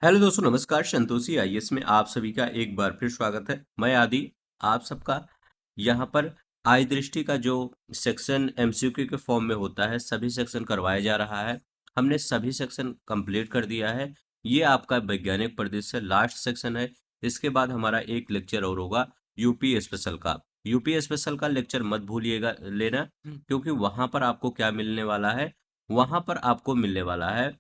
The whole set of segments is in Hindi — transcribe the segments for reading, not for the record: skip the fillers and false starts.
हेलो दोस्तों, नमस्कार। संतोषी आईएएस में आप सभी का एक बार फिर स्वागत है। मैं आदि आप सबका यहाँ पर आय दृष्टि का जो सेक्शन एमसीक्यू के फॉर्म में होता है, सभी सेक्शन करवाया जा रहा है। हमने सभी सेक्शन कंप्लीट कर दिया है। ये आपका वैज्ञानिक परिदृश्य लास्ट सेक्शन है। इसके बाद हमारा एक लेक्चर और होगा यूपी स्पेशल का। यूपी स्पेशल का लेक्चर मत भूलिएगा लेना, क्योंकि वहां पर आपको क्या मिलने वाला है। वहां पर आपको मिलने वाला है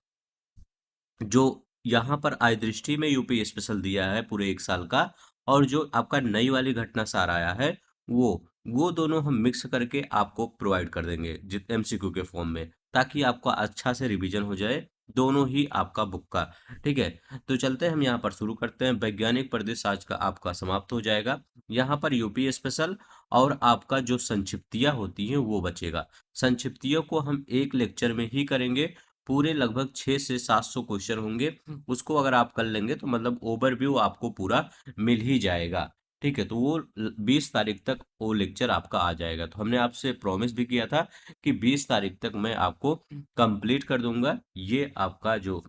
जो यहाँ पर आय दृष्टि में यूपी स्पेशल दिया है पूरे एक साल का, और जो आपका नई वाली घटना सार आया है वो वो दोनों हम मिक्स करके आपको प्रोवाइड कर देंगे जित एमसीक्यू के फॉर्म में, ताकि आपका अच्छा से रिवीजन हो जाए दोनों ही आपका बुक का। ठीक है, तो चलते हैं हम यहाँ पर शुरू करते हैं। वैज्ञानिक परिदृश्य आज का आपका समाप्त हो जाएगा। यहाँ पर यूपी स्पेशल और आपका जो संक्षिप्तियां होती हैं वो बचेगा। संक्षिप्तियों को हम एक लेक्चर में ही करेंगे। पूरे लगभग 600 से 700 क्वेश्चन होंगे। उसको अगर आप कर लेंगे तो मतलब ओवरव्यू आपको पूरा मिल ही जाएगा। ठीक है, तो वो 20 तारीख तक वो लेक्चर आपका आ जाएगा। तो हमने आपसे प्रॉमिस भी किया था कि 20 तारीख तक मैं आपको कंप्लीट कर दूंगा ये आपका जो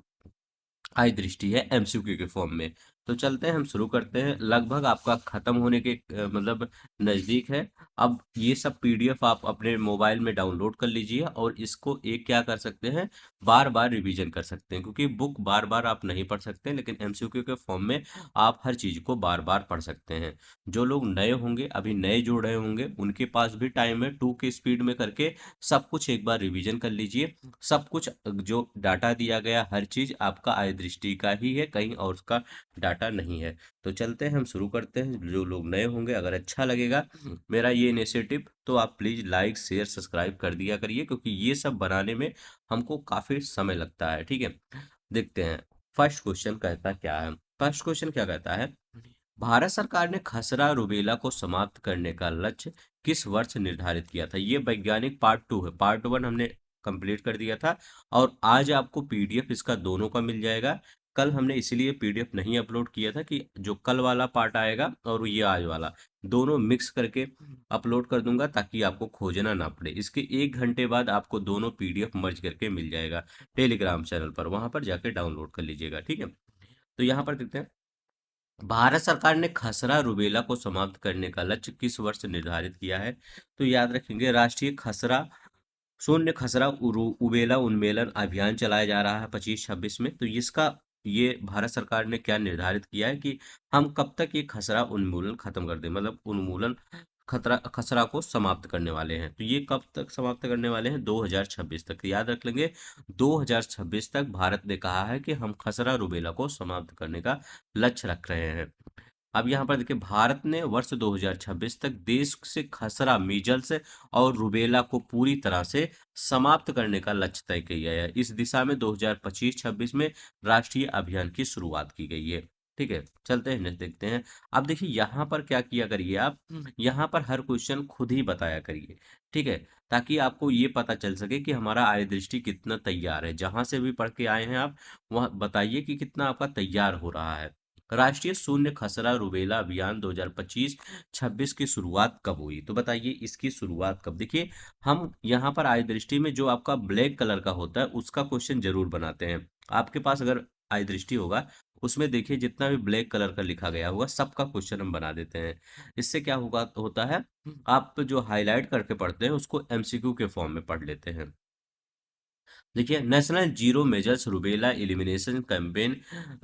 आई दृष्टि है एमसीक्यू के फॉर्म में। तो चलते हैं, हम शुरू करते हैं। लगभग आपका खत्म होने के मतलब नजदीक है। अब ये सब पीडीएफ आप अपने मोबाइल में डाउनलोड कर लीजिए, और इसको एक क्या कर सकते हैं, बार बार रिवीजन कर सकते हैं, क्योंकि बुक बार बार आप नहीं पढ़ सकते, लेकिन एमसीक्यू के फॉर्म में आप हर चीज को बार बार पढ़ सकते हैं। जो लोग नए होंगे, अभी नए जुड़ रहे होंगे, उनके पास भी टाइम है, 2 के स्पीड में करके सब कुछ एक बार रिवीजन कर लीजिए। सब कुछ जो डाटा दिया गया हर चीज आपका आय दृष्टि का ही है, कहीं और उसका डाटा नहीं है। तो चलते हैं, हम शुरू करते हैं। जो लोग नए होंगे, अगर अच्छा लगेगा मेरा ये इनिशिएटिव, तो आप प्लीज लाइक शेयर सब्सक्राइब कर दिया करिए, क्योंकि ये सब बनाने में हमको काफी समय लगता है। ठीक है, देखते हैं फर्स्ट क्वेश्चन कहता क्या है। फर्स्ट क्वेश्चन क्या कहता है, भारत सरकार ने खसरा रुबेला को समाप्त करने का लक्ष्य किस वर्ष निर्धारित किया था। ये वैज्ञानिक पार्ट 2 है। पार्ट 1 हमने कंप्लीट कर दिया था, और आज आपको पीडीएफ इसका दोनों का मिल जाएगा। कल हमने इसीलिए पीडीएफ नहीं अपलोड किया था कि जो कल वाला पार्ट आएगा और ये आज वाला दोनों मिक्स करके अपलोड कर दूंगा, ताकि आपको खोजना ना पड़े। इसके 1 घंटे बाद आपको दोनों पीडीएफ मर्ज करके मिल जाएगा टेलीग्राम चैनल पर, वहां पर जाके डाउनलोड कर लीजिएगा। ठीक है, तो यहाँ पर देखते हैं, भारत सरकार ने खसरा रुबेला को समाप्त करने का लक्ष्य किस वर्ष निर्धारित किया है। तो याद रखेंगे, राष्ट्रीय खसरा शून्य खसरा उबेला उन्मूलन अभियान चलाया जा रहा है 25-26 में। तो इसका ये भारत सरकार ने क्या निर्धारित किया है कि हम कब तक ये खसरा उन्मूलन खत्म कर दें, मतलब उन्मूलन खतरा खसरा को समाप्त करने वाले हैं। तो ये कब तक समाप्त करने वाले हैं, 2026 तक। याद रख लेंगे, 2026 तक भारत ने कहा है कि हम खसरा रुबेला को समाप्त करने का लक्ष्य रख रहे हैं। अब यहाँ पर देखिए, भारत ने वर्ष 2026 तक देश से खसरा, मीजल्स और रुबेला को पूरी तरह से समाप्त करने का लक्ष्य तय किया है। इस दिशा में 2025-26 में राष्ट्रीय अभियान की शुरुआत की गई है। ठीक है, चलते हैं नेक्स्ट देखते हैं। अब देखिए, यहाँ पर क्या किया करिए आप, यहाँ पर हर क्वेश्चन खुद ही बताया करिए। ठीक है, ताकि आपको ये पता चल सके कि हमारा आय दृष्टि कितना तैयार है। जहां से भी पढ़ के आए हैं आप, वहाँ बताइए कि कितना आपका तैयार हो रहा है। राष्ट्रीय शून्य खसरा रुबेला अभियान 2025-26 की शुरुआत कब हुई, तो बताइए इसकी शुरुआत कब। देखिए, हम यहाँ पर आय दृष्टि में जो आपका ब्लैक कलर का होता है उसका क्वेश्चन जरूर बनाते हैं। आपके पास अगर आय दृष्टि होगा, उसमें देखिए जितना भी ब्लैक कलर का लिखा गया होगा सबका क्वेश्चन हम बना देते हैं। इससे क्या होगा होता है, आप जो हाईलाइट करके पढ़ते हैं उसको एमसीक्यू के फॉर्म में पढ़ लेते हैं। देखिए, national zero measures rubella elimination campaign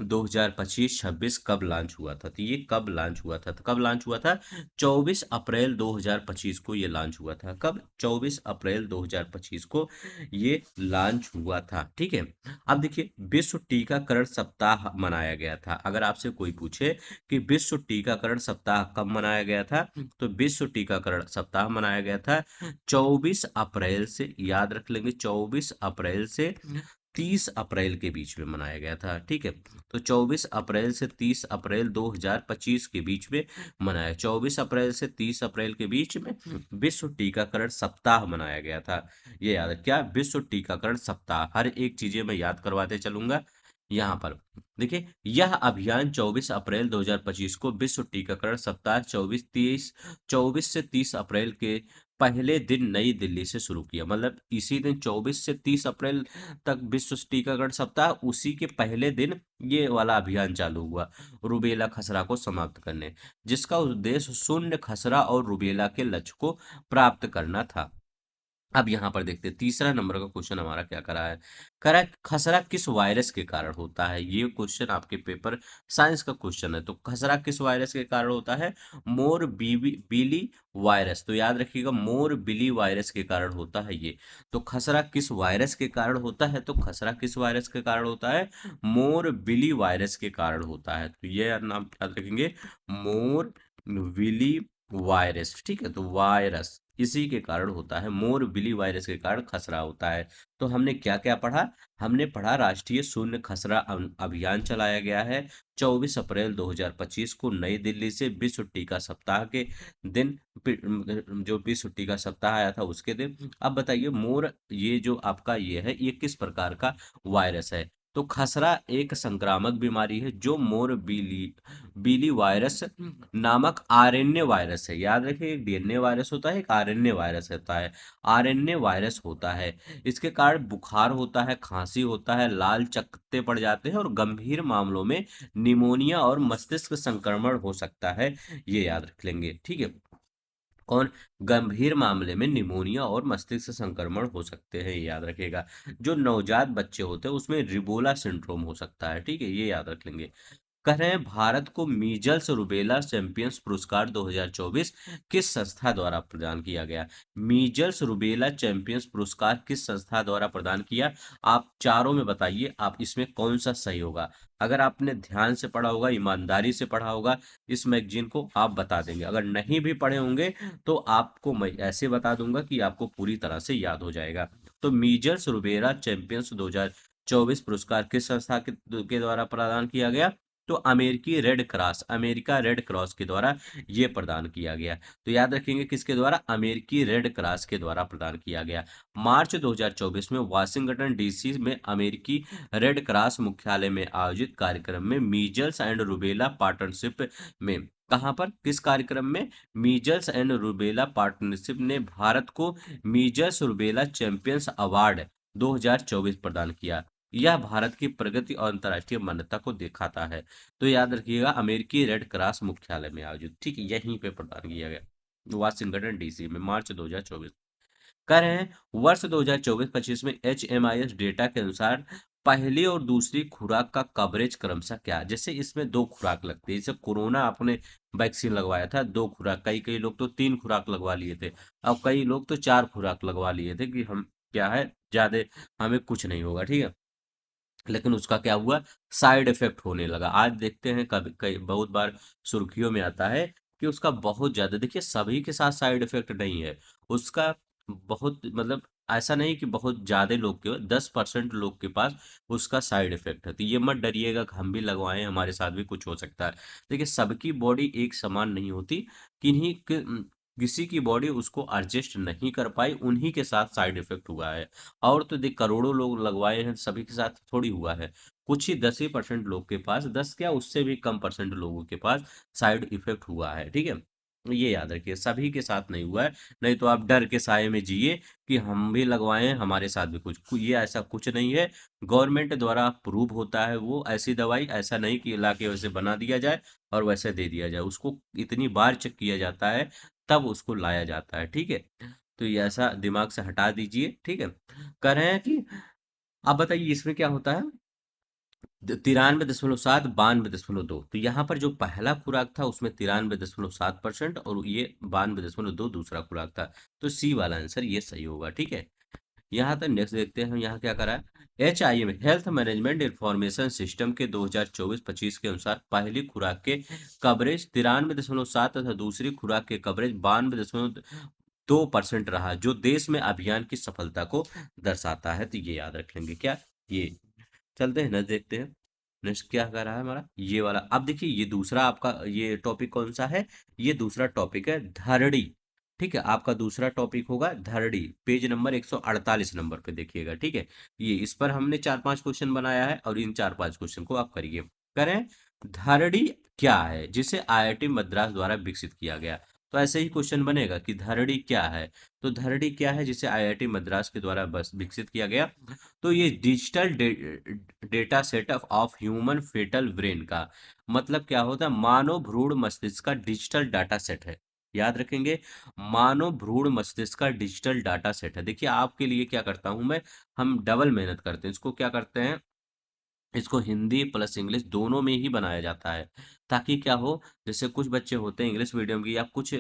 2025-26 कब लॉन्च हुआ था। तो ये कब लॉन्च हुआ था, तो कब लॉन्च हुआ था, 24 अप्रैल 2025 को ये लॉन्च हुआ था। कब, 24 अप्रैल 2025 को ये लॉन्च हुआ था। ठीक है, अब देखिए, विश्व टीकाकरण सप्ताह मनाया गया था। अगर आपसे कोई पूछे कि विश्व टीकाकरण सप्ताह कब मनाया गया था, तो विश्व टीकाकरण सप्ताह मनाया गया था 24 अप्रैल से, याद रख लेंगे, 24 अप्रैल से 30 अप्रैल के बीच में मनाया गया था। ठीक है, तो 24 अप्रैल से 30 अप्रैल 2025 के बीच में मनाया, 24 अप्रैल से 30 अप्रैल के बीच में विश्व टीकाकरण सप्ताह मनाया गया था। ये याद है क्या, विश्व टीकाकरण सप्ताह। हर एक चीजें मैं याद करवाते चलूंगा। यहाँ पर देखिए, यह अभियान 24 अप्रैल 2025 को विश्व टीकाकरण सप्ताह 24 से 30 अप्रैल के पहले दिन नई दिल्ली से शुरू किया, मतलब इसी दिन 24 से 30 अप्रैल तक विश्व टीकाकरण सप्ताह, उसी के पहले दिन ये वाला अभियान चालू हुआ, रूबेला खसरा को समाप्त करने, जिसका उद्देश्य शून्य खसरा और रूबेला के लक्ष्य को प्राप्त करना था। अब यहाँ पर देखते हैं तीसरा नंबर का क्वेश्चन हमारा क्या करा है। करा खसरा किस वायरस के कारण होता है, ये क्वेश्चन आपके पेपर साइंस का क्वेश्चन है। तो खसरा किस वायरस के कारण होता है, मोर बीली वायरस। तो याद रखिएगा, मोर बिली वायरस के कारण होता है ये। तो खसरा किस वायरस के कारण होता है, तो खसरा किस वायरस के कारण होता है, मोर बिली वायरस के कारण होता है। तो ये नाम याद रखेंगे, मोर विली वायरस। ठीक है, तो वायरस इसी के कारण होता है, मोर बिली वायरस के कारण खसरा होता है। तो हमने क्या क्या पढ़ा, हमने पढ़ा राष्ट्रीय शून्य खसरा अभियान चलाया गया है 24 अप्रैल 2025 को नई दिल्ली से, विश्व टीका सप्ताह के दिन, जो विश्व टीका सप्ताह आया था उसके दिन। अब बताइए, मोर ये जो आपका ये है, ये किस प्रकार का वायरस है। तो खसरा एक संक्रामक बीमारी है जो मोर बिली बिली वायरस नामक आरएनए वायरस है। याद रखिए, एक डीएनए वायरस होता है, एक आरएनए वायरस होता है। आरएनए वायरस होता है, इसके कारण बुखार होता है, खांसी होता है, लाल चकत्ते पड़ जाते हैं, और गंभीर मामलों में निमोनिया और मस्तिष्क संक्रमण हो सकता है। ये याद रख लेंगे, ठीक है। कौन, गंभीर मामले में निमोनिया और मस्तिष्क संक्रमण हो सकते हैं, ये याद रखिएगा। जो नवजात बच्चे होते हैं उसमें रिबोला सिंड्रोम हो सकता है, ठीक है, ये याद रख लेंगे। कह रहे हैं, भारत को मीजल्स रूबेला चैंपियंस पुरस्कार 2024 किस संस्था द्वारा प्रदान किया गया। मीजल्स रूबेला चैंपियंस पुरस्कार किस संस्था द्वारा प्रदान किया, आप चारों में बताइए, आप इसमें कौन सा सही होगा। अगर आपने ध्यान से पढ़ा होगा, ईमानदारी से पढ़ा होगा इस मैगजीन को, आप बता देंगे। अगर नहीं भी पढ़े होंगे तो आपको मैं ऐसे बता दूंगा कि आपको पूरी तरह से याद हो जाएगा। तो मीजल्स रूबेला चैंपियंस 2024 पुरस्कार किस संस्था के द्वारा प्रदान किया गया, तो अमेरिकी red cross, America red cross के द्वारा ये प्रदान किया गया। तो याद रखेंगे, किसके द्वारा, अमेरिकी रेड क्रॉस के द्वारा प्रदान किया गया। मार्च 2024 में वाशिंगटन डीसी में अमेरिकी रेड क्रॉस मुख्यालय में आयोजित कार्यक्रम में मीजल्स एंड रूबेला पार्टनरशिप में, कहां पर, किस कार्यक्रम में, मीजल्स एंड रूबेला पार्टनरशिप ने भारत को मीजल्स रूबेला चैंपियंस अवार्ड 2024 प्रदान किया। यह भारत की प्रगति और अंतर्राष्ट्रीय मान्यता को दिखाता है। तो याद रखिएगा, अमेरिकी रेड क्रॉस मुख्यालय में आयोजित, ठीक है, यहीं पे प्रदान किया गया, वाशिंगटन डीसी में, मार्च 2024। कह रहे हैं, वर्ष 2024-25 में HMIS डेटा के अनुसार पहली और दूसरी खुराक का कवरेज क्रमशः क्या है। जैसे इसमें 2 खुराक लगती है, जैसे कोरोना आपने वैक्सीन लगवाया था 2 खुराक, कई कई लोग तो 3 खुराक लगवा लिए थे, अब कई लोग तो 4 खुराक लगवा लिए थे कि हम क्या है, ज्यादा हमें कुछ नहीं होगा, ठीक है। लेकिन उसका क्या हुआ, साइड इफेक्ट होने लगा। आज देखते हैं, कभी कई बहुत बार सुर्खियों में आता है कि उसका बहुत ज्यादा, देखिए सभी के साथ साइड इफेक्ट नहीं है उसका, बहुत मतलब ऐसा नहीं कि बहुत ज्यादा लोग के, 10% लोग के पास उसका साइड इफेक्ट है। तो ये मत डरिएगा कि हम भी लगवाएं हमारे साथ भी कुछ हो सकता है। देखिए सबकी बॉडी एक समान नहीं होती, किन्हीं किसी की बॉडी उसको एडजस्ट नहीं कर पाई, उन्हीं के साथ साइड इफेक्ट हुआ है। और तो देख, करोड़ों लोग लगवाए हैं, सभी के साथ थोड़ी हुआ है। कुछ ही 10% लोग के पास, 10 क्या उससे भी कम परसेंट लोगों के पास साइड इफेक्ट हुआ है, ठीक है। ये याद रखिए, सभी के साथ नहीं हुआ है। नहीं तो आप डर के साए में जिए कि हम भी लगवाए हैं, हमारे साथ भी ये ऐसा कुछ नहीं है। गवर्नमेंट द्वारा अप्रूव होता है वो ऐसी दवाई, ऐसा नहीं कि ला के वैसे बना दिया जाए और वैसे दे दिया जाए, उसको इतनी बार चेक किया जाता है तब उसको लाया जाता है, ठीक है। तो ये ऐसा दिमाग से हटा दीजिए, ठीक है। कह रहे हैं कि, आप बताइए इसमें क्या होता है, 93.7, 92.2। तो यहाँ पर जो पहला खुराक था उसमें 93.7% और ये 92.2 दूसरा खुराक था। तो सी वाला आंसर ये सही होगा, ठीक है। यहाँ तक नेक्स्ट देखते हैं हम, यहाँ क्या करा है। HIM health management information system के 2024-25 के अनुसार पहली खुराक के कवरेज 93.7 तथा दूसरी खुराक के कवरेज 92.2% रहा, जो देश में अभियान की सफलता को दर्शाता है। तो ये याद रख लेंगे क्या, ये। चलते हैं नेक्स्ट देखते हैं। नेक्स्ट क्या कर रहा है हमारा, ये वाला। अब देखिए, ये दूसरा आपका ये टॉपिक कौन सा है, ये दूसरा टॉपिक है धरड़ी, ठीक है। आपका दूसरा टॉपिक होगा धरड़ी, पेज नंबर 148 नंबर पे देखिएगा, ठीक है। ये इस पर हमने 4-5 क्वेश्चन बनाया है और इन 4-5 क्वेश्चन को आप करिए। करें, धरड़ी क्या है जिसे IIT मद्रास द्वारा विकसित किया गया। तो ऐसे ही क्वेश्चन बनेगा कि धरड़ी क्या है। तो धरड़ी क्या है, जिसे आईआईटी मद्रास के द्वारा बस विकसित किया गया। तो ये digital data set of human fetal brain का मतलब क्या होता है, मानव भ्रूण मस्तिष्क का डिजिटल डाटा सेट है। याद रखेंगे, मानव भ्रूण मस्तिष्क का डिजिटल डाटा सेट है। देखिए आपके लिए क्या करता हूं मैं, हम डबल मेहनत करते हैं, इसको क्या करते हैं, इसको हिंदी प्लस इंग्लिश दोनों में ही बनाया जाता है, ताकि क्या हो, जैसे कुछ बच्चे होते हैं इंग्लिश मीडियम की, या कुछ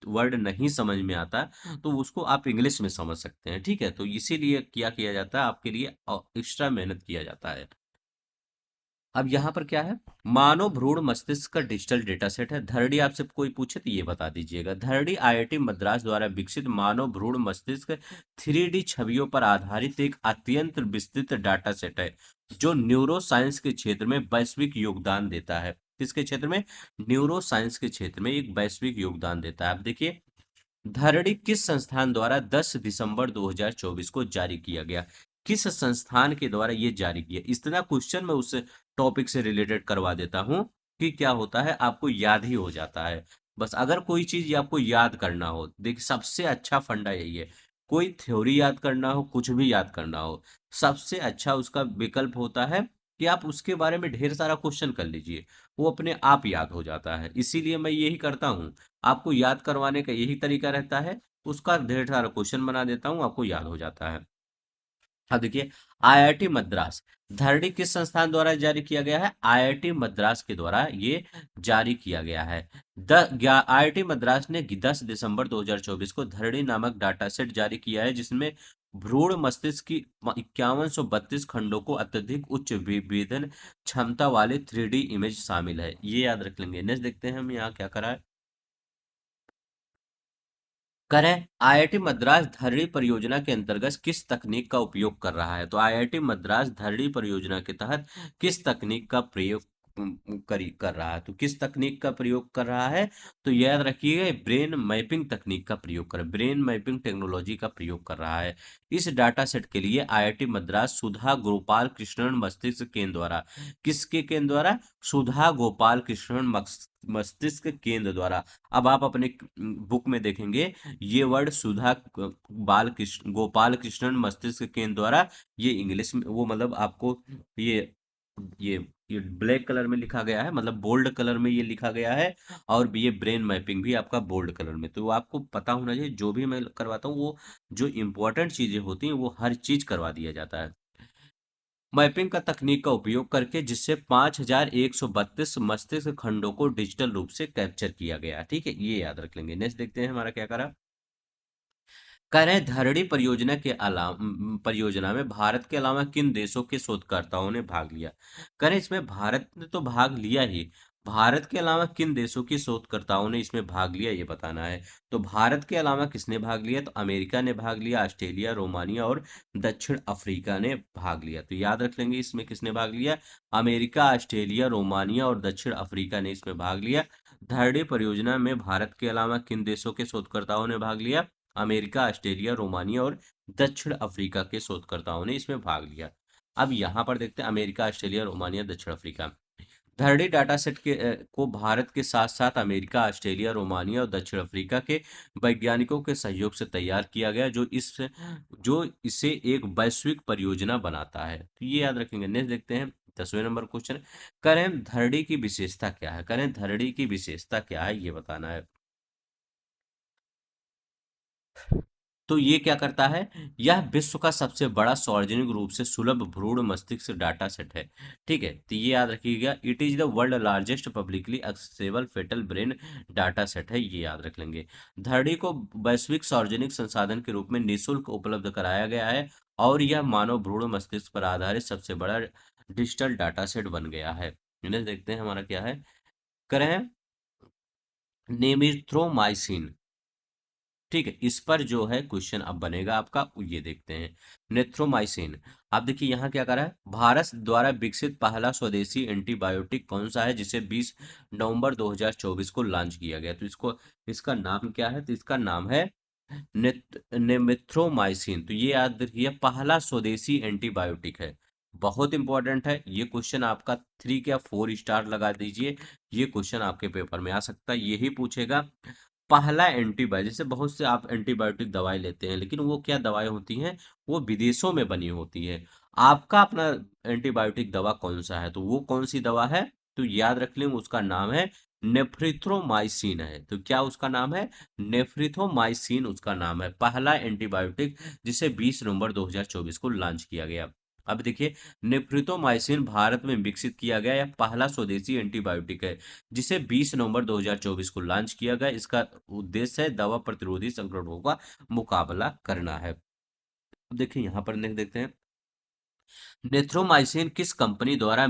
वर्ड नहीं समझ में आता, तो उसको आप इंग्लिश में समझ सकते हैं। ठीक है, तो इसीलिए क्या किया जाता है, आपके लिए एक्स्ट्रा मेहनत किया जाता है। अब यहाँ पर क्या है, मानव भ्रूण मस्तिष्क का डिजिटल डेटा सेट है। धरड़ी आपसे कोई पूछे तो ये बता दीजिएगा। धरड़ी आईआईटी मद्रास द्वारा विकसित मानव भ्रूण मस्तिष्क 3D छवियों पर आधारित एक अत्यंत विस्तृत डाटा सेट है, जो न्यूरो साइंस के क्षेत्र में वैश्विक योगदान देता है। किसके क्षेत्र में, न्यूरो साइंस के क्षेत्र में एक वैश्विक योगदान देता है। अब देखिए, धरड़ी किस संस्थान द्वारा 10 दिसंबर 2024 को जारी किया गया, किस संस्थान के द्वारा ये जारी किया। इतना क्वेश्चन मैं उस टॉपिक से रिलेटेड करवा देता हूं कि क्या होता है, आपको याद ही हो जाता है। बस अगर कोई चीज आपको याद करना हो, देखिए सबसे अच्छा फंडा यही है, कोई थ्योरी याद करना हो, कुछ भी याद करना हो, सबसे अच्छा उसका विकल्प होता है कि आप उसके बारे में ढेर सारा क्वेश्चन कर लीजिए, वो अपने आप याद हो जाता है। इसीलिए मैं यही करता हूँ, आपको याद करवाने का यही तरीका रहता है, उसका ढेर सारा क्वेश्चन बना देता हूँ, आपको याद हो जाता है। अब देखिए, आईआईटी मद्रास, धरड़ी किस संस्थान द्वारा जारी किया गया है, आईआईटी मद्रास के द्वारा ये जारी किया गया है। आईआईटी मद्रास ने 10 दिसंबर 2024 को धरड़ी नामक डाटा सेट जारी किया है, जिसमें भ्रूण मस्तिष्क की 5132 खंडों को अत्यधिक उच्च विभेदन क्षमता वाले 3D इमेज शामिल है। ये याद रख लेंगे। नेक्स्ट देखते हैं हम यहाँ क्या करा है। करें, आईआईटी मद्रास धरणी परियोजना के अंतर्गत किस तकनीक का उपयोग कर रहा है। तो आईआईटी मद्रास धरणी परियोजना के तहत किस तकनीक का प्रयोग कर रहा है। तो किस तकनीक का प्रयोग कर रहा है, तो याद रखिएगा, ब्रेन मैपिंग तकनीक का प्रयोग कर, ब्रेन मैपिंग टेक्नोलॉजी का प्रयोग कर रहा है। इस डाटा सेट के लिए आईआईटी मद्रास सुधा गोपाल कृष्णन मस्तिष्क केंद्र द्वारा, किसके केंद्र द्वारा, सुधा गोपाल कृष्णन मस्तिष्क केंद्र द्वारा। अब आप अपने बुक में देखेंगे, ये वर्ड सुधा बाल कृष्ण गोपाल कृष्णन मस्तिष्क केंद्र द्वारा, ये इंग्लिश में वो मतलब आपको ये ये ये ब्लैक कलर में लिखा गया है, मतलब बोल्ड कलर में ये लिखा गया है। और ये ब्रेन मैपिंग भी आपका बोल्ड कलर में। तो आपको पता होना चाहिए, जो भी मैं करवाता हूँ वो जो इंपॉर्टेंट चीजें होती हैं वो हर चीज करवा दिया जाता है। मैपिंग का तकनीक का उपयोग करके, जिससे 5132 मस्तिष्क खंडों को डिजिटल रूप से कैप्चर किया गया। ठीक है, ये याद रख लेंगे। नेक्स्ट देखते हैं हमारा क्या करा। कह रहे हैं, धरणी परियोजना के अलावा परियोजना में भारत के अलावा किन देशों के शोधकर्ताओं ने भाग लिया। कह रहे हैं, इसमें भारत ने तो भाग लिया ही, भारत के अलावा किन देशों के शोधकर्ताओं ने इसमें भाग लिया ये बताना है। तो भारत के अलावा किसने भाग लिया, तो अमेरिका ने भाग लिया, ऑस्ट्रेलिया, रोमानिया और दक्षिण अफ्रीका ने भाग लिया। तो याद रख लेंगे, इसमें किसने भाग लिया, अमेरिका, ऑस्ट्रेलिया, रोमानिया और दक्षिण अफ्रीका ने इसमें भाग लिया। धरणी परियोजना में भारत के अलावा किन देशों के शोधकर्ताओं ने भाग लिया, अमेरिका, ऑस्ट्रेलिया, रोमानिया और दक्षिण अफ्रीका के शोधकर्ताओं ने इसमें भाग लिया। अब यहाँ पर देखते हैं, अमेरिका, ऑस्ट्रेलिया, रोमानिया, दक्षिण अफ्रीका। धरणी डाटा सेट को भारत के साथ साथ अमेरिका, ऑस्ट्रेलिया, रोमानिया और दक्षिण अफ्रीका के वैज्ञानिकों के सहयोग से तैयार किया गया, जो इसे एक वैश्विक परियोजना बनाता है। तो ये याद रखेंगे। नेक्स्ट देखते हैं 10वें नंबर क्वेश्चन। करें धरणी की विशेषता क्या है, करें धरणी की विशेषता क्या है ये बताना है। तो ये क्या करता है, यह विश्व का सबसे बड़ा सार्वजनिक रूप से सुलभ भ्रूण मस्तिष्क डाटा सेट है। ठीक है, तो ये याद रखिएगा, it is the world largest publicly accessible fetal brain data set है, ये याद रख लेंगे। धरणी को वैश्विक सार्वजनिक संसाधन के रूप में निःशुल्क उपलब्ध कराया गया है, और यह मानव भ्रूण मस्तिष्क पर आधारित सबसे बड़ा डिजिटल डाटा सेट बन गया है। इन्हें देखते हैं हमारा क्या है, करें नेमिथ्रोमाइसिन। ठीक है, इस पर जो है क्वेश्चन अब बनेगा आपका, ये देखते हैं। नेथ्रोमाइसिन, आप देखिए यहाँ क्या करा है, भारत द्वारा विकसित पहला स्वदेशी एंटीबायोटिक कौन सा है, जिसे 20 नवंबर 2024 को लॉन्च किया गया। तो इसको, इसका नाम क्या है, तो इसका नाम है नेमिथ्रोमाइसिन। तो ये याद रखिए, पहला स्वदेशी एंटीबायोटिक है, बहुत इंपॉर्टेंट है ये क्वेश्चन आपका। 3 या 4 स्टार लगा दीजिए, ये क्वेश्चन आपके पेपर में आ सकता है, यही पूछेगा पहला एंटीबायोटिक, जैसे बहुत से आप एंटीबायोटिक दवाई लेते हैं, लेकिन वो क्या दवाएं होती हैं, वो विदेशों में बनी होती है। आपका अपना एंटीबायोटिक दवा कौन सा है, तो वो कौन सी दवा है, तो याद रख लें, उसका नाम है नेफ्रिथ्रोमाइसिन है। तो क्या उसका नाम है, नेफ्रिथोमाइसिन उसका नाम है, पहला एंटीबायोटिक, जिसे 20 नवंबर 2024 को लॉन्च किया गया। अब देखिए, नेफ्रिथोमाइसिन भारत में विकसित किया गया यह पहला स्वदेशी एंटीबायोटिक है, जिसे 20 नवंबर 2024 को लॉन्च किया गया। इसका उद्देश्य है दवा प्रतिरोधी संक्रमणों का मुकाबला करना है। अब देखिए यहाँ पर नेक्स्ट देखते हैं, नेथ्रोमाइसिन किस कंपनी द्वारा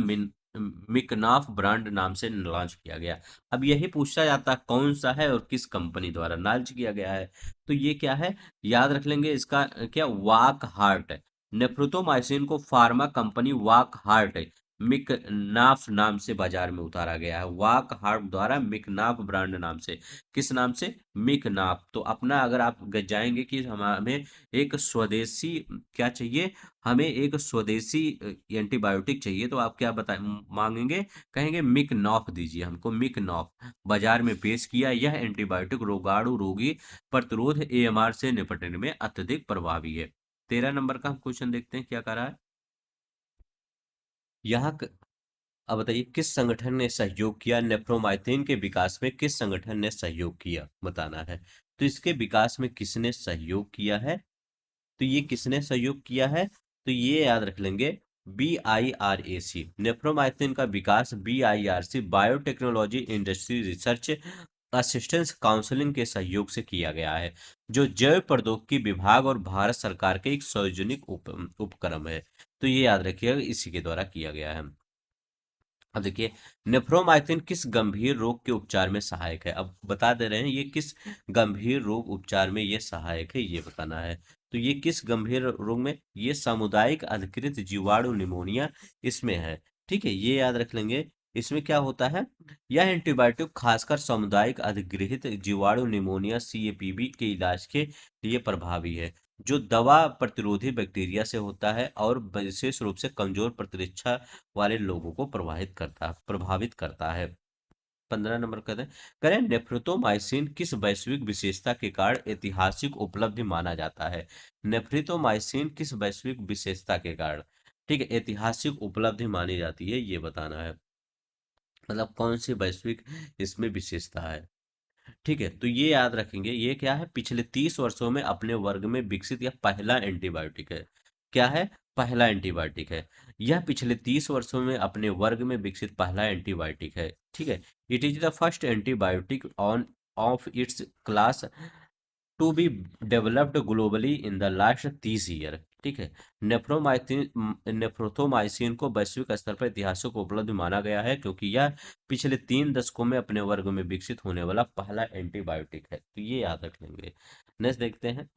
मिकनाफ ब्रांड नाम से लॉन्च किया गया। अब यही पूछा जाता है कौन सा है और किस कंपनी द्वारा लॉन्च किया गया है। तो ये क्या है, याद रख लेंगे इसका क्या, वाक हार्ट। नेफ्रोटोमाइसिन को फार्मा कंपनी वाक हार्ट मिकनाफ नाम से बाजार में उतारा गया है, वाक हार्ट द्वारा मिकनाफ ब्रांड नाम से। किस नाम से, मिकनाफ। तो अपना अगर आप जाएंगे कि हमें एक स्वदेशी क्या चाहिए, हमें एक स्वदेशी एंटीबायोटिक चाहिए, तो आप क्या बता मांगेंगे, कहेंगे मिकनॉफ दीजिए हमको, मिकनॉफ बाजार में पेश किया। यह एंटीबायोटिक रोगाणु रोगी प्रतिरोध एएमआर से निपटने में अत्यधिक प्रभावी है। 13 नंबर का हम क्वेश्चन देखते हैं क्या कर रहा है यहाँ। अब बताइए, किस संगठन ने सहयोग किया, नेफ्रोमाइसिन के विकास में किस संगठन ने सहयोग किया, बताना है। तो इसके विकास में किसने सहयोग किया है, तो ये किसने सहयोग किया है, तो ये याद रख लेंगे, BIRAC। नेफ्रोमाइसिन का विकास BIRC biotechnology industry research assistance counselling के सहयोग से किया गया है, जो जैव प्रौद्योगिकी विभाग और भारत सरकार के एक सार्वजनिक उपक्रम है। तो ये याद रखिएगा, इसी के द्वारा किया गया है। अब देखिए, नेफ्रोमाइसिन किस गंभीर रोग के उपचार में सहायक है, अब बता दे रहे हैं ये किस गंभीर रोग उपचार में ये सहायक है, ये बताना है। तो ये किस गंभीर रोग में, ये सामुदायिक अधिकृत जीवाणु निमोनिया इसमें है। ठीक है, ये याद रख लेंगे। इसमें क्या होता है, यह एंटीबायोटिक खासकर सामुदायिक अधिगृहित जीवाणु निमोनिया CAPV के इलाज के लिए प्रभावी है, जो दवा प्रतिरोधी बैक्टीरिया से होता है और विशेष रूप से कमजोर प्रतिरक्षा वाले लोगों को प्रभावित करता है। 15 नंबर कहते हैं, करें नेफ्रिटोमाइसिन किस वैश्विक विशेषता के कारण ऐतिहासिक उपलब्धि माना जाता है। नेफ्रिटोमाइसिन किस वैश्विक विशेषता के कारण, ठीक है, ऐतिहासिक उपलब्धि मानी जाती है, ये बताना है। मतलब कौन सी वैश्विक इसमें विशेषता है। ठीक है, तो ये याद रखेंगे, ये क्या है, पिछले 30 वर्षों में अपने वर्ग में विकसित यह पहला एंटीबायोटिक है। क्या है, पहला एंटीबायोटिक है। यह पिछले 30 वर्षों में अपने वर्ग में विकसित पहला एंटीबायोटिक है। ठीक है, it is the first antibiotic on of its class to be developed globally in the last 30 year. ठीक है, नेफ्रोथोमाइसिन को वैश्विक स्तर पर ऐतिहासिक उपलब्धि माना गया है, क्योंकि यह पिछले 3 दशकों में अपने वर्ग में विकसित होने वाला पहला एंटीबायोटिक है। तो ये याद रख लेंगे। नेक्स्ट देखते हैं,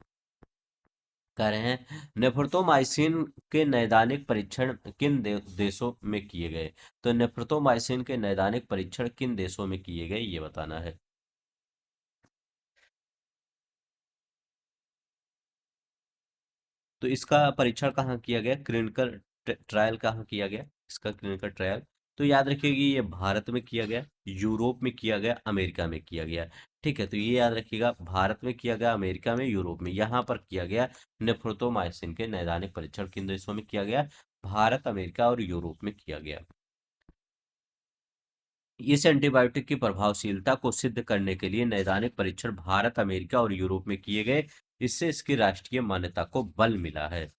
कह रहे हैं नेफ्रोथोमाइसिन के नैदानिक परीक्षण किन देशों में किए गए। तो नेफ्रोथोमाइसिन के नैदानिक परीक्षण किन देशों में किए गए, ये बताना है। तो इसका परीक्षण कहाँ किया गया, क्लिनिकल ट्रायल कहाँ किया गया, इसका क्लिनिकल ट्रायल, तो याद रखिए कि ये भारत में किया गया, यूरोप में किया गया, अमेरिका में किया गया। ठीक है, तो ये याद रखिएगा, भारत में किया गया, अमेरिका में, यूरोप में, यहाँ पर किया गया नेफ्रोटोमाइसिन के नैदानिक परीक्षण किन देशों में किया गया, भारत, अमेरिका और यूरोप में किया गया। इस एंटीबायोटिक की प्रभावशीलता को सिद्ध करने के लिए नैदानिक परीक्षण भारत, अमेरिका और यूरोप में किए गए। इससे इसकी राष्ट्रीय मान्यता को बल मिला है।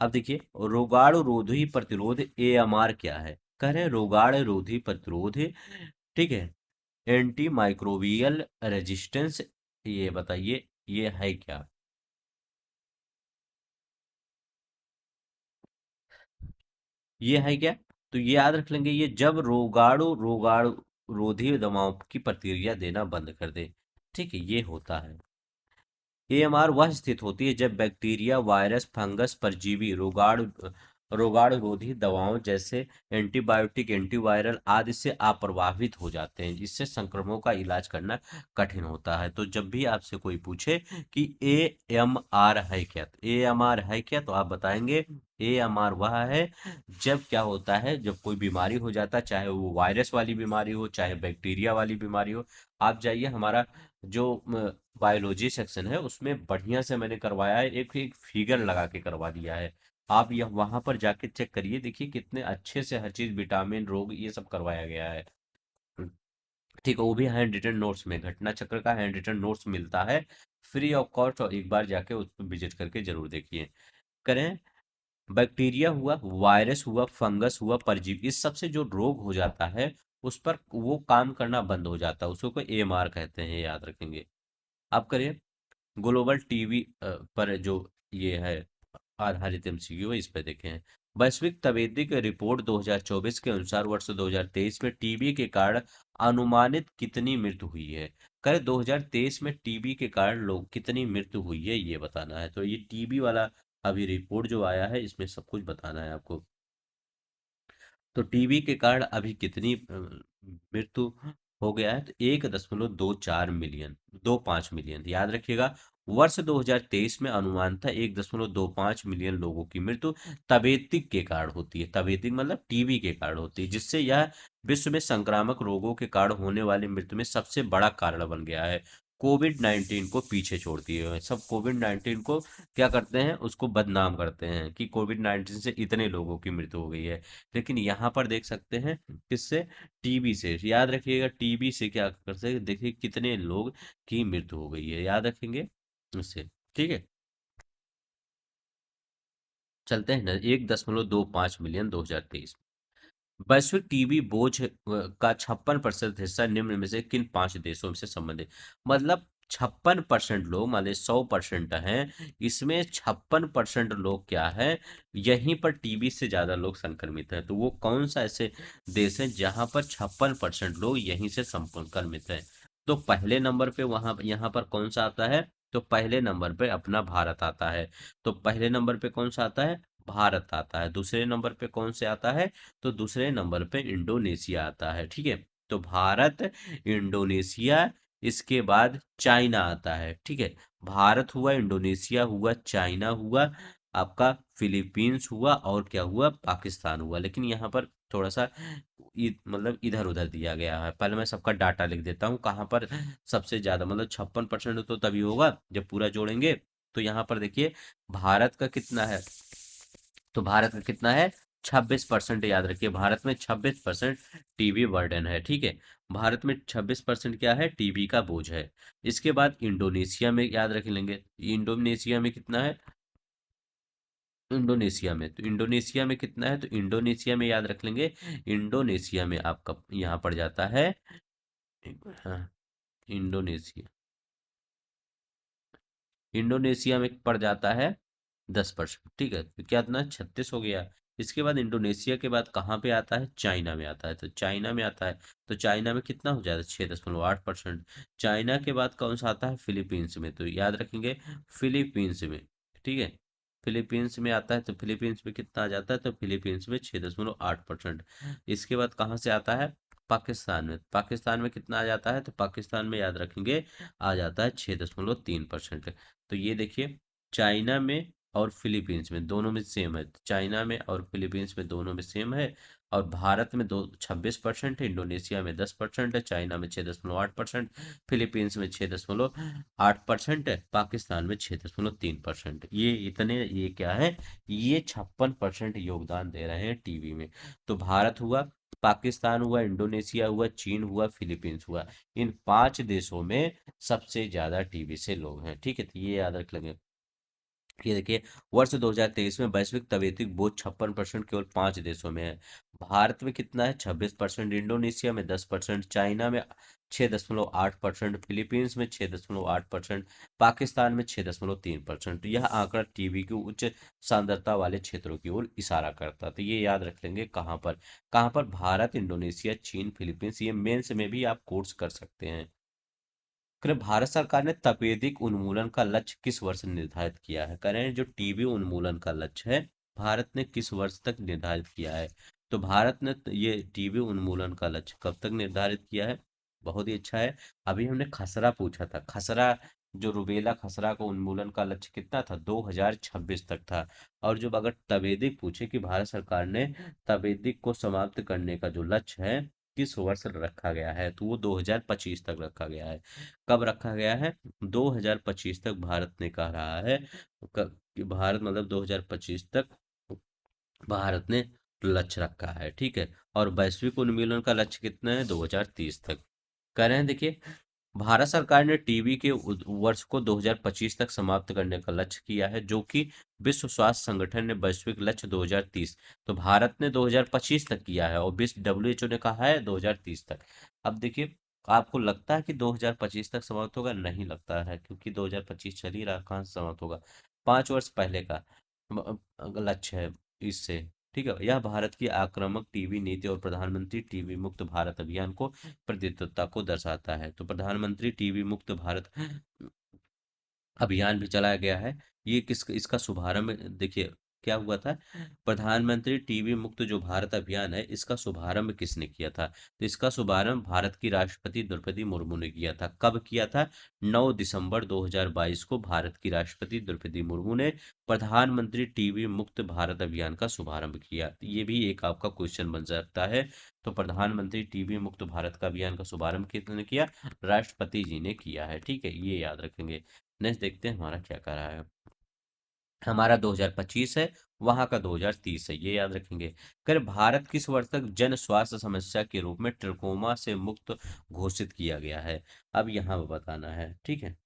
अब देखिए, रोगाणु रोधी प्रतिरोध AMR क्या है, कह रहे हैं रोगाणु रोधी प्रतिरोध। ठीक है, एंटी माइक्रोबियल रेजिस्टेंस, ये बताइए ये है क्या। ये है क्या, तो ये याद रख लेंगे, ये जब रोगाणु रोगाणु रोधी दवाओं की प्रतिक्रिया देना बंद कर दे। ठीक है, ये होता है। AMR वह स्थिति होती है जब बैक्टीरिया, वायरस, फंगस, परजीवी, रोगाणु रोगाणुरोधी दवाओं जैसे एंटीबायोटिक, एंटीवायरल आदि से अप्रभावित हो जाते हैं, जिससे संक्रमणों का इलाज करना कठिन होता है। तो जब भी आपसे कोई पूछे कि AMR है क्या, तो AMR है क्या, तो आप बताएंगे AMR वह है जब क्या होता है, जब कोई बीमारी हो जाता है, चाहे वो वायरस वाली बीमारी हो, चाहे बैक्टीरिया वाली बीमारी हो। आप जाइए, हमारा जो बायोलॉजी सेक्शन है उसमें बढ़िया से मैंने करवाया है, एक एक फिगर लगा के करवा दिया है। आप यह वहां पर जाके चेक करिए, देखिए कितने अच्छे से हर चीज, विटामिन, रोग, ये सब करवाया गया है। ठीक है, वो भी हैंड रिटन नोट्स में, घटना चक्र का हैंड रिटन नोट्स मिलता है फ्री ऑफ कॉस्ट, और एक बार जाके उस पर विजिट करके जरूर देखिए। करें, बैक्टीरिया हुआ, वायरस हुआ, फंगस हुआ, परजीवी, इस सब से जो रोग हो जाता है उस पर वो काम करना बंद हो जाता है, उसको कोई AMR कहते हैं, ये याद रखेंगे। आप करिए, ग्लोबल टीवी पर जो ये है आधारित MCQ, इस पे देखें हैं। वैश्विक तपेदिक रिपोर्ट 2024 के अनुसार वर्ष 2023 में टीबी के कारण अनुमानित कितनी मृत्यु हुई है। करें, 2023 में टीबी के कारण लोग कितनी मृत्यु हुई है ये बताना है। तो ये टीबी वाला अभी रिपोर्ट जो आया है, इसमें सब कुछ बताना है आपको। तो टीबी के कारण अभी कितनी मृत्यु हो गया है, तो 1.24 मिलियन, 25 मिलियन, याद रखिएगा। वर्ष 2023 में अनुमान था 1.25 मिलियन लोगों की मृत्यु तपेदिक के कारण होती है। तपेदिक मतलब टीबी के कारण होती है, जिससे यह विश्व में संक्रामक रोगों के कारण होने वाली मृत्यु में सबसे बड़ा कारण बन गया है। कोविड 19 को पीछे छोड़ दिए हुए हैं। सब कोविड 19 को क्या करते हैं, उसको बदनाम करते हैं कि कोविड 19 से इतने लोगों की मृत्यु हो गई है। लेकिन यहाँ पर देख सकते हैं किससे, टीबी से। याद रखिएगा, टीबी से क्या कर सकते, देखिए कितने लोग की मृत्यु हो गई है, याद रखेंगे उससे। ठीक है, चलते हैं ना, 1.25 मिलियन 2023। वैश्विक टीबी बोझ का 56% हिस्सा निम्न में से किन 5 देशों से संबंधित। मतलब 56% लोग, मान लीजिए 100% हैं, इसमें 56% लोग क्या है, यहीं पर टीबी से ज्यादा लोग संक्रमित हैं। तो वो कौन सा ऐसे देश है जहां पर 56% लोग यहीं से संक्रमित हैं। तो पहले नंबर पे वहां यहाँ पर कौन सा आता है, तो पहले नंबर पे अपना भारत आता है। तो पहले नंबर पे कौन सा आता है, भारत आता है। दूसरे नंबर पे कौन से आता है, तो दूसरे नंबर पे इंडोनेशिया आता है। ठीक है, तो भारत, इंडोनेशिया, इसके बाद चाइना आता है। ठीक है, भारत हुआ, इंडोनेशिया हुआ, चाइना हुआ, आपका फिलीपींस हुआ, और क्या हुआ, पाकिस्तान हुआ। लेकिन यहाँ पर थोड़ा सा मतलब इधर उधर दिया गया है। पहले मैं सबका डाटा लिख देता हूँ, कहाँ पर सबसे ज्यादा, मतलब 56% तो तभी होगा जब पूरा जोड़ेंगे। तो यहाँ पर देखिए, भारत का कितना है, तो भारत का कितना है, 26%। याद रखिए, भारत में 26% टीबी बर्डन है। ठीक है, भारत में 26% क्या है, टीबी का बोझ है। इसके बाद इंडोनेशिया में याद रख लेंगे, इंडोनेशिया में कितना है, इंडोनेशिया में, तो इंडोनेशिया में कितना है, तो इंडोनेशिया में याद रख लेंगे, इंडोनेशिया में आपका यहाँ पड़ जाता है, हाँ, इंडोनेशिया, इंडोनेशिया में पड़ जाता है 10%। ठीक है, तो क्या इतना 36 हो गया। इसके बाद इंडोनेशिया के बाद कहाँ पे आता है, चाइना में आता है। तो चाइना में आता है, तो चाइना में कितना हो जाता है, 6.8%। चाइना के बाद कौन सा आता है, फिलीपींस में, तो याद रखेंगे फिलीपींस में। ठीक है, फिलीपींस में आता है, तो फिलीपींस में कितना आ जाता है, तो फिलीपींस में 6.8%। इसके बाद कहाँ से आता है, पाकिस्तान में। पाकिस्तान में कितना आ जाता है, तो पाकिस्तान में याद रखेंगे आ जाता है 6.3%। तो ये देखिए, चाइना में और फिलीपींस में दोनों में सेम है, चाइना में और फिलीपींस में दोनों में सेम है। और भारत में दो 26% है, इंडोनेशिया में 10% है, चाइना में 6.8%, फिलीपींस में 6.8% है, पाकिस्तान में 6.3%। ये इतने, ये क्या है, ये 56% योगदान दे रहे हैं टीवी में। तो भारत हुआ, पाकिस्तान हुआ, इंडोनेशिया हुआ, चीन हुआ, फिलीपींस हुआ, इन 5 देशों में सबसे ज्यादा टीबी से लोग हैं। ठीक है, तो ये याद रख लेंगे। ये देखिए, वर्ष 2023 में वैश्विक तपेदिक बोझ 56% केवल 5 देशों में है। भारत में कितना है, 26%, इंडोनेशिया में 10%, चाइना में 6.8%, फिलीपींस में 6.8%, पाकिस्तान में 6.3%। यह आंकड़ा टीबी की उच्च सांद्रता वाले क्षेत्रों की ओर इशारा करता है। तो ये याद रख लेंगे, कहाँ पर, भारत, इंडोनेशिया, चीन, फिलीपींस। ये मेंस में भी आप कोर्स कर सकते हैं। करें, भारत सरकार ने तपेदिक उन्मूलन का लक्ष्य किस वर्ष निर्धारित किया है। करें, जो टीबी उन्मूलन का लक्ष्य है, भारत ने किस वर्ष तक निर्धारित किया है? तो भारत ने ये टीबी उन्मूलन का लक्ष्य कब तक निर्धारित किया है? बहुत ही अच्छा है। अभी हमने खसरा पूछा था, खसरा जो रुबेला खसरा को उन्मूलन का लक्ष्य कितना था? 2026 तक था। और जो अगर तपेदिक पूछे कि भारत सरकार ने तपेदिक को समाप्त करने का जो लक्ष्य है किस वर्ष रखा गया है, तो वो 2025 तक रखा गया है। कब रखा गया है? 2025 तक भारत ने कह रहा है। कि भारत मतलब 2025 तक भारत ने लक्ष्य रखा है, ठीक है। और वैश्विक उन्मूलन का लक्ष्य कितना है? 2030 तक। कह रहे हैं देखिए, भारत सरकार ने टीबी के वर्ष को 2025 तक समाप्त करने का लक्ष्य किया है, जो कि विश्व स्वास्थ्य संगठन ने वैश्विक लक्ष्य 2030, तो भारत ने 2025 तक किया है और विश्व डब्ल्यूएचओ ने कहा है 2030 तक। अब देखिए, आपको लगता है कि 2025 तक समाप्त होगा? नहीं लगता है, क्योंकि 2025 चल ही रहा, कहाँ से समाप्त होगा? 5 वर्ष पहले का लक्ष्य है इससे। ठीक है, यह भारत की आक्रामक टीबी नीति और प्रधानमंत्री टीबी मुक्त भारत अभियान को प्रतिबद्धता को दर्शाता है। तो प्रधानमंत्री टीबी मुक्त भारत अभियान भी चलाया गया है। ये किस इसका शुभारंभ देखिए क्या हुआ था। प्रधानमंत्री टीबी मुक्त जो भारत अभियान है, इसका शुभारंभ किसने किया था? तो इसका शुभारंभ भारत की राष्ट्रपति द्रौपदी मुर्मू ने किया था। कब किया था? 9 दिसंबर 2022 को भारत की राष्ट्रपति द्रौपदी मुर्मू ने प्रधानमंत्री टीबी मुक्त भारत अभियान का शुभारंभ किया। ये भी एक आपका क्वेश्चन बन सकता है। तो प्रधानमंत्री टीबी मुक्त भारत का अभियान का शुभारंभ किसने किया? राष्ट्रपति जी ने किया है, ठीक है, ये याद रखेंगे। नेक्स्ट देखते हैं हमारा क्या कर रहा है। हमारा 2025 है, वहां का 2030 है, ये याद रखेंगे। कर भारत किस वर्ष तक जन स्वास्थ्य समस्या के रूप में ट्रिकोमा से मुक्त घोषित किया गया है? अब यहाँ बताना है, ठीक है।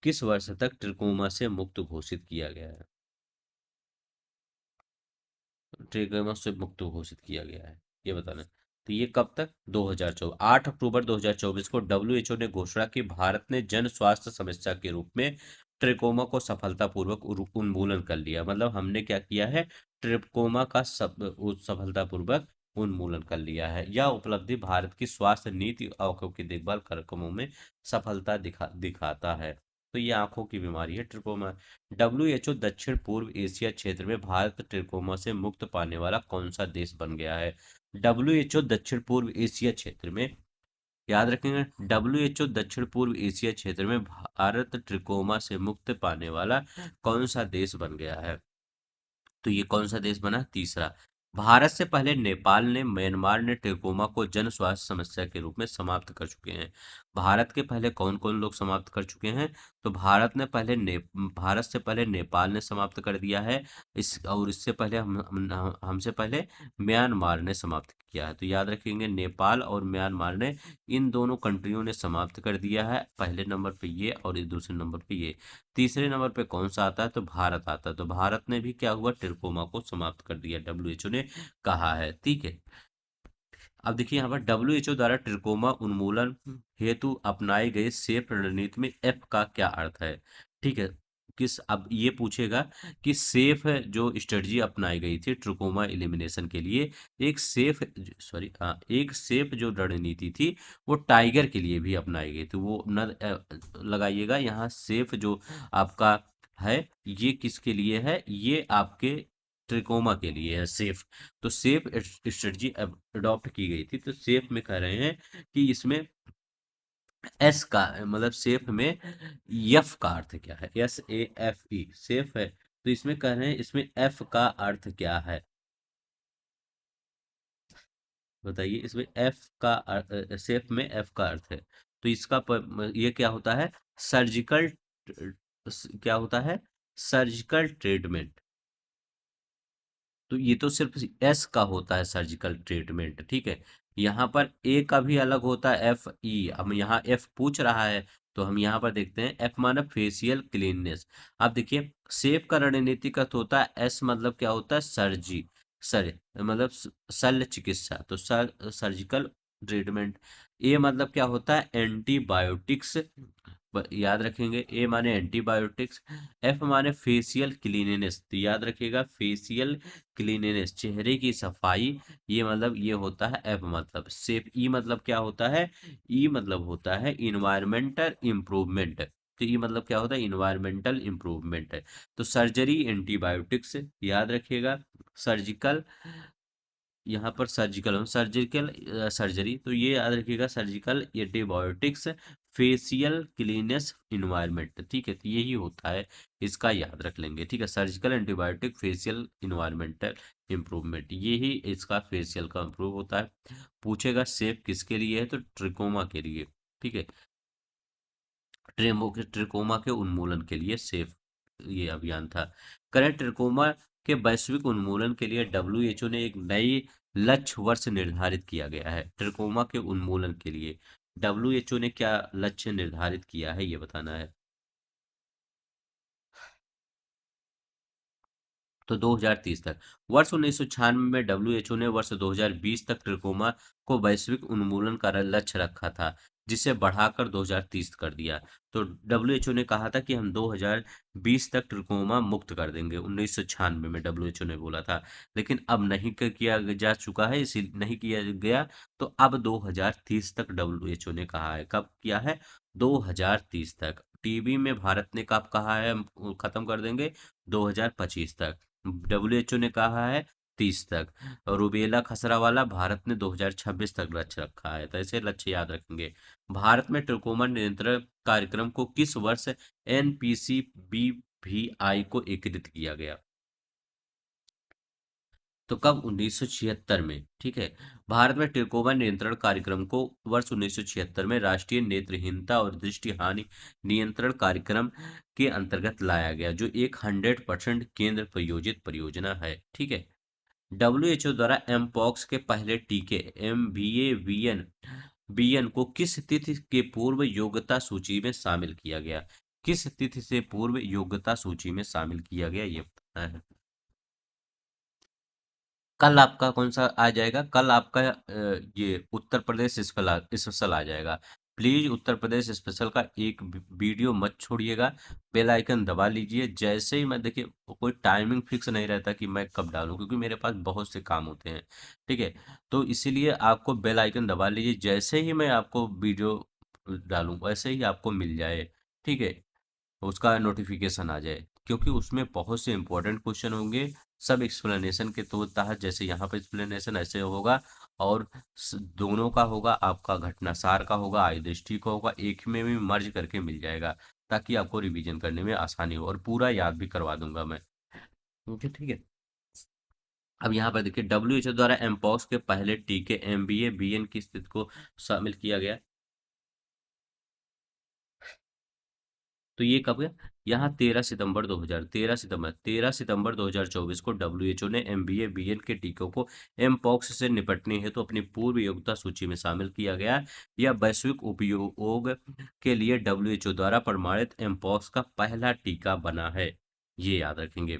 किस वर्ष तक ट्रिकोमा से मुक्त घोषित किया गया है? ट्रिकोमा से मुक्त घोषित किया गया है, ये बताना है। तो ये कब तक? 2024, 8 अक्टूबर 2024 को डब्ल्यूएचओ ने घोषणा की भारत ने जन स्वास्थ्य समस्या के रूप में ट्रिकोमा को सफलतापूर्वक उन्मूलन कर लिया। मतलब हमने क्या किया है? ट्रिकोमा का सफलतापूर्वक उन्मूलन कर लिया है। यह उपलब्धि भारत की स्वास्थ्य नीति आंखों की देखभाल कार्यक्रमों में सफलता दिखाता है। तो ये आंखों की बीमारी है ट्रिकोमा। डब्ल्यूएचओ दक्षिण पूर्व एशिया क्षेत्र में भारत ट्रिकोमा से मुक्त पाने वाला कौन सा देश बन गया है? डब्ल्यूएचओ दक्षिण पूर्व एशिया क्षेत्र में, याद रखेंगे, डब्ल्यूएचओ दक्षिण पूर्व एशिया क्षेत्र में भारत ट्रिकोमा से मुक्त पाने वाला कौन सा देश बन गया है? तो ये कौन सा देश बना? तीसरा। भारत से पहले नेपाल ने म्यांमार ने ट्रिकोमा को जन स्वास्थ्य समस्या के रूप में समाप्त कर चुके हैं। भारत के पहले कौन कौन लोग समाप्त कर चुके हैं? तो भारत से पहले नेपाल ने समाप्त कर दिया है। इससे पहले हमसे पहले म्यांमार ने समाप्त किया है। तो याद रखेंगे, नेपाल और म्यांमार ने, इन दोनों कंट्रियों ने समाप्त कर दिया है। पहले नंबर पे ये और दूसरे नंबर पे ये। तीसरे नंबर पे कौन सा आता है? तो भारत आता है। तो भारत ने भी क्या हुआ? ट्रिकोमा को समाप्त कर दिया, डब्ल्यूएचओ ने कहा है, ठीक है। अब देखिए यहाँ पर डब्ल्यूएचओ द्वारा ट्रिकोमा उन्मूलन हेतु अपनाई गई सेफ रणनीति में एफ का क्या अर्थ है? ठीक है, किस अब ये पूछेगा कि सेफ जो स्ट्रेटजी अपनाई गई थी ट्रिकोमा एलिमिनेशन के लिए, एक सेफ, सॉरी हाँ, एक सेफ जो रणनीति थी वो टाइगर के लिए भी अपनाई गई थी। वो न लगाइएगा यहाँ, सेफ जो आपका है ये किसके लिए है? ये आपके ट्रिकोमा के लिए है, सेफ। तो सेफ स्ट्रेटजी अडॉप्ट की गई थी। तो सेफ में कह रहे हैं कि इसमें एस का मतलब सेफ में एफ का अर्थ क्या है? SAFE सेफ है। तो इसमें कह रहे हैं इसमें एफ का अर्थ क्या है? बताइए, इसमें एफ का सेफ में एफ का अर्थ है। तो इसका ये क्या होता है? सर्जिकल, क्या होता है? Surgical treatment. तो ये तो सिर्फ एस का होता है सर्जिकल ट्रीटमेंट, ठीक है। यहाँ पर ए का भी अलग होता है, FE। अब यहाँ एफ पूछ रहा है, तो हम यहाँ पर देखते हैं एफ माना फेशियल क्लीननेस। अब देखिए, सेफ का रणनीतिक अर्थ होता है, एस मतलब क्या होता है? सर्जी, सर मतलब शल्य चिकित्सा, तो सर्जिकल ट्रीटमेंट। ए मतलब क्या होता है? एंटीबायोटिक्स। याद रखेंगे, ए माने एंटीबायोटिक्स। एफ माने फेशियल क्लीनिनेस, तो याद रखिएगा फेशियल क्लीनिनेस, चेहरे की सफाई। ये मतलब ये होता है एफ मतलब। सेफ ई मतलब क्या होता है? ई मतलब होता है इन्वायरमेंटल इम्प्रूवमेंट। तो ये मतलब क्या होता है, इन्वायरमेंटल इम्प्रूवमेंट है। तो सर्जरी एंटीबायोटिक्स याद रखिएगा, सर्जिकल, यहाँ पर सर्जिकल सर्जिकल सर्जरी, तो ये याद रखिएगा, surgical antibiotics, facial cleanness environment, ठीक है, तो यही होता है, इसका याद रख लेंगे, ठीक है, surgical antibiotic facial environmental improvement, यही इसका फेशियल का इम्प्रूव होता है। पूछेगा सेफ किसके लिए है, तो ट्रिकोमा के लिए, ठीक है, ट्रिकोमा के उन्मूलन के लिए सेफ ये अभियान था। करें, ट्रिकोमा के वैश्विक उन्मूलन के लिए डब्ल्यूएचओ ने एक नई लक्ष्य वर्ष निर्धारित किया गया है। ट्रिकोमा के उन्मूलन के लिए डब्ल्यूएचओ ने क्या लक्ष्य निर्धारित किया है, ये बताना है। तो 2030 तक, वर्ष 1996 में डब्ल्यूएचओ ने वर्ष 2020 तक ट्रिकोमा को वैश्विक उन्मूलन का लक्ष्य रखा था, जिसे बढ़ाकर 2030 कर दिया। तो डब्ल्यूएचओ ने कहा था कि हम 2020 तक ट्रिकोमा मुक्त कर देंगे, 1996 में डब्ल्यूएचओ ने बोला था, लेकिन अब नहीं किया जा चुका है, इसी नहीं किया गया, तो अब 2030 तक डब्ल्यूएचओ ने कहा है, कब किया है, 2030 तक। टीबी में भारत ने कब कहा है हम खत्म कर देंगे, 2025 तक। डब्ल्यूएचओ ने कहा है 30 तक, और रूबेला खसरा वाला भारत ने 2026 तक लक्ष्य रखा है, तो ऐसे लक्ष्य याद रखेंगे। भारत में ट्रिकोमा नियंत्रण कार्यक्रम को किस वर्ष एनपीसीबीवीआई को एकीकृत किया गया, तो कब, 1976 में, ठीक है। भारत में ट्रिकोमा नियंत्रण कार्यक्रम को वर्ष 1976 में राष्ट्रीय नेत्रहीनता और दृष्टि हानि नियंत्रण कार्यक्रम के अंतर्गत लाया गया, जो एक 100% केंद्र प्रायोजित परियोजना है, ठीक है। डब्ल्यूएचओ द्वारा एमपॉक्स के पहले टीके एमवीए बीएन को किस तिथि के पूर्व योग्यता सूची में शामिल किया गया, किस तिथि से पूर्व योग्यता सूची में शामिल किया गया, ये पता है। कल आपका कौन सा आ जाएगा, कल आपका ये उत्तर प्रदेश स्पेशल आ जाएगा। प्लीज उत्तर प्रदेश स्पेशल का एक वीडियो मत छोड़िएगा, बेल आइकन दबा लीजिए, जैसे ही मैं देखिए, कोई टाइमिंग फिक्स नहीं रहता कि मैं कब डालूं, क्योंकि मेरे पास बहुत से काम होते हैं, ठीक है। तो इसीलिए आपको बेल आइकन दबा लीजिए, जैसे ही मैं आपको वीडियो डालूं वैसे ही आपको मिल जाए, ठीक है, उसका नोटिफिकेशन आ जाए, क्योंकि उसमें बहुत से इंपॉर्टेंट क्वेश्चन होंगे, सब एक्सप्लेनेशन के तो तहत, जैसे यहाँ पे एक्सप्लेनेशन ऐसे होगा, और दोनों का होगा, आपका घटना सार का होगा, आय दृष्टि का होगा, एक में भी मर्ज करके मिल जाएगा, ताकि आपको रिवीजन करने में आसानी हो, और पूरा याद भी करवा दूंगा मैं, ओके, ठीक है। अब यहाँ पर देखिए, डब्ल्यूएचओ द्वारा एमपॉक्स के पहले टीके एमबीए बीएन की स्थिति को शामिल किया गया, तो ये कब है, यहाँ 13 सितंबर 2024 को डब्ल्यूएचओ ने एमबीए बीएन के टीकों को एमपॉक्स से निपटने हेतु अपनी पूर्व योग्यता सूची में शामिल किया गया। यह वैश्विक उपयोग के लिए डब्ल्यूएचओ द्वारा प्रमाणित एमपॉक्स का पहला टीका बना है, ये याद रखेंगे।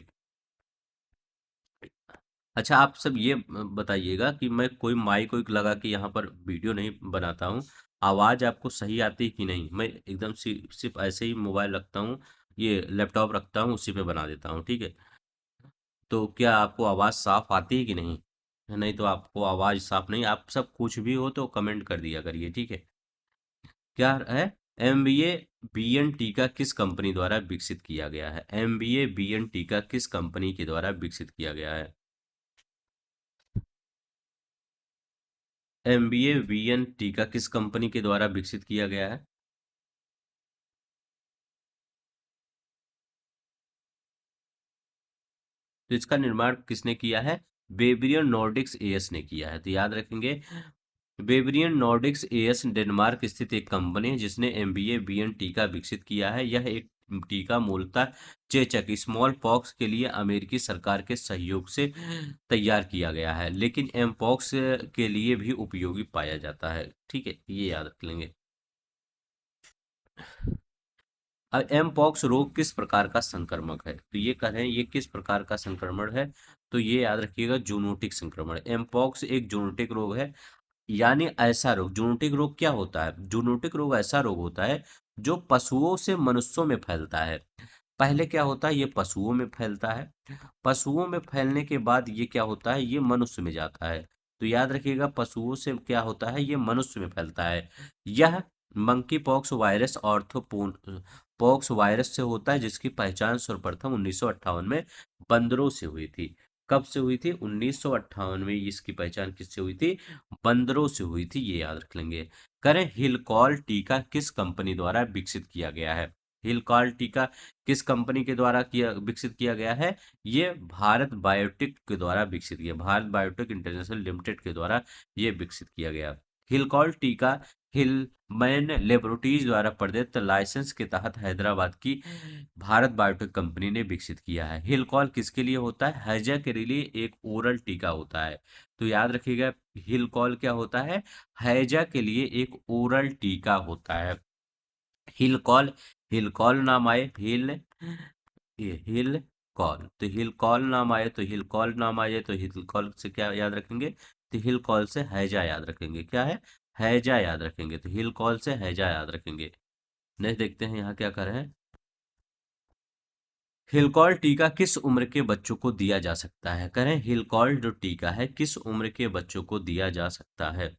अच्छा, आप सब ये बताइएगा कि मैं कोई माइक वाइक लगा के यहाँ पर वीडियो नहीं बनाता हूँ, आवाज़ आपको सही आती है कि नहीं, मैं एकदम सिर्फ ऐसे ही मोबाइल रखता हूँ, ये लैपटॉप रखता हूँ, उसी पे बना देता हूँ, ठीक है। तो क्या आपको आवाज़ साफ आती है कि नहीं, नहीं तो आपको आवाज़ साफ नहीं, आप सब कुछ भी हो तो कमेंट कर दिया करिए, ठीक है। क्या है, एमबीए बीएन टीका किस कंपनी द्वारा विकसित किया गया है, एमबीए बीएन टीका किस कंपनी के द्वारा विकसित किया गया है, एमबीए वीएन टीका किस कंपनी के द्वारा विकसित किया गया है, तो इसका निर्माण किसने किया है, बेबरियन नॉर्डिक्स एएस ने किया है, तो याद रखेंगे, बेबरियन नॉर्डिक्स एएस डेनमार्क स्थित एक कंपनी है जिसने एमबीए बीएन टीका विकसित किया है। यह एक टीका मूलतः चेचक स्मॉल पॉक्स के लिए अमेरिकी सरकार के सहयोग से तैयार किया गया है, लेकिन एम पॉक्स के लिए भी उपयोगी पाया जाता है, ठीक है, ये याद रख लेंगे। अब एम पॉक्स रोग किस प्रकार का संक्रमक है, तो ये कह रहे हैं ये किस प्रकार का संक्रमण है, तो ये याद रखिएगा, जूनोटिक संक्रमण, एम पॉक्स एक जूनोटिक रोग है, यानी ऐसा रोग, जूनोटिक रोग क्या होता है, जूनोटिक रोग ऐसा रोग होता है जो पशुओं से मनुष्यों में फैलता है। पहले क्या होता है, ये पशुओं में फैलता है, पशुओं में फैलने के बाद ये क्या होता है, ये मनुष्य में जाता है, तो याद रखिएगा, पशुओं से क्या होता है, ये मनुष्य में फैलता है। यह monkey pox virus pox virus से होता है, जिसकी पहचान सर्वप्रथम 1958 में बंदरों से हुई थी। कब से हुई थी? 1958 में इसकी पहचान किससे हुई थी? बंदरों से हुई थी, ये याद रख लेंगे। करें, हिलकॉल टीका किस कंपनी द्वारा विकसित किया गया है? हिलकॉल टीका किस कंपनी के द्वारा विकसित किया गया है? ये भारत बायोटेक के द्वारा विकसित किया, भारत बायोटेक इंटरनेशनल लिमिटेड के द्वारा ये विकसित किया गया। हिलकॉल टीका हिलमैन लेबोरेटरीज द्वारा प्रदत्त लाइसेंस के तहत हैदराबाद की भारत बायोटेक कंपनी ने विकसित किया है। हिलकॉल किसके लिए होता है? हैजा के लिए एक ओरल टीका होता है। तो याद रखिएगा, हिलकॉल क्या होता है? हैजा के लिए एक ओरल टीका होता है। हिलकॉल, हिलकॉल नाम आए, ये हिल कॉल, तो हिल कॉल नाम आए तो हिल कॉल नाम आ जाए तो हिल कॉल से क्या याद रखेंगे? तो हिल कॉल से हैजा याद रखेंगे। क्या है? हैजा याद रखेंगे, तो हिल कॉल से हैजा याद रखेंगे। नेक्स्ट देखते हैं यहाँ क्या कर रहे हैं। हिलकॉल टीका किस उम्र के बच्चों को दिया जा सकता है? करें, हिलकॉल जो टीका है किस उम्र के बच्चों को दिया जा सकता है,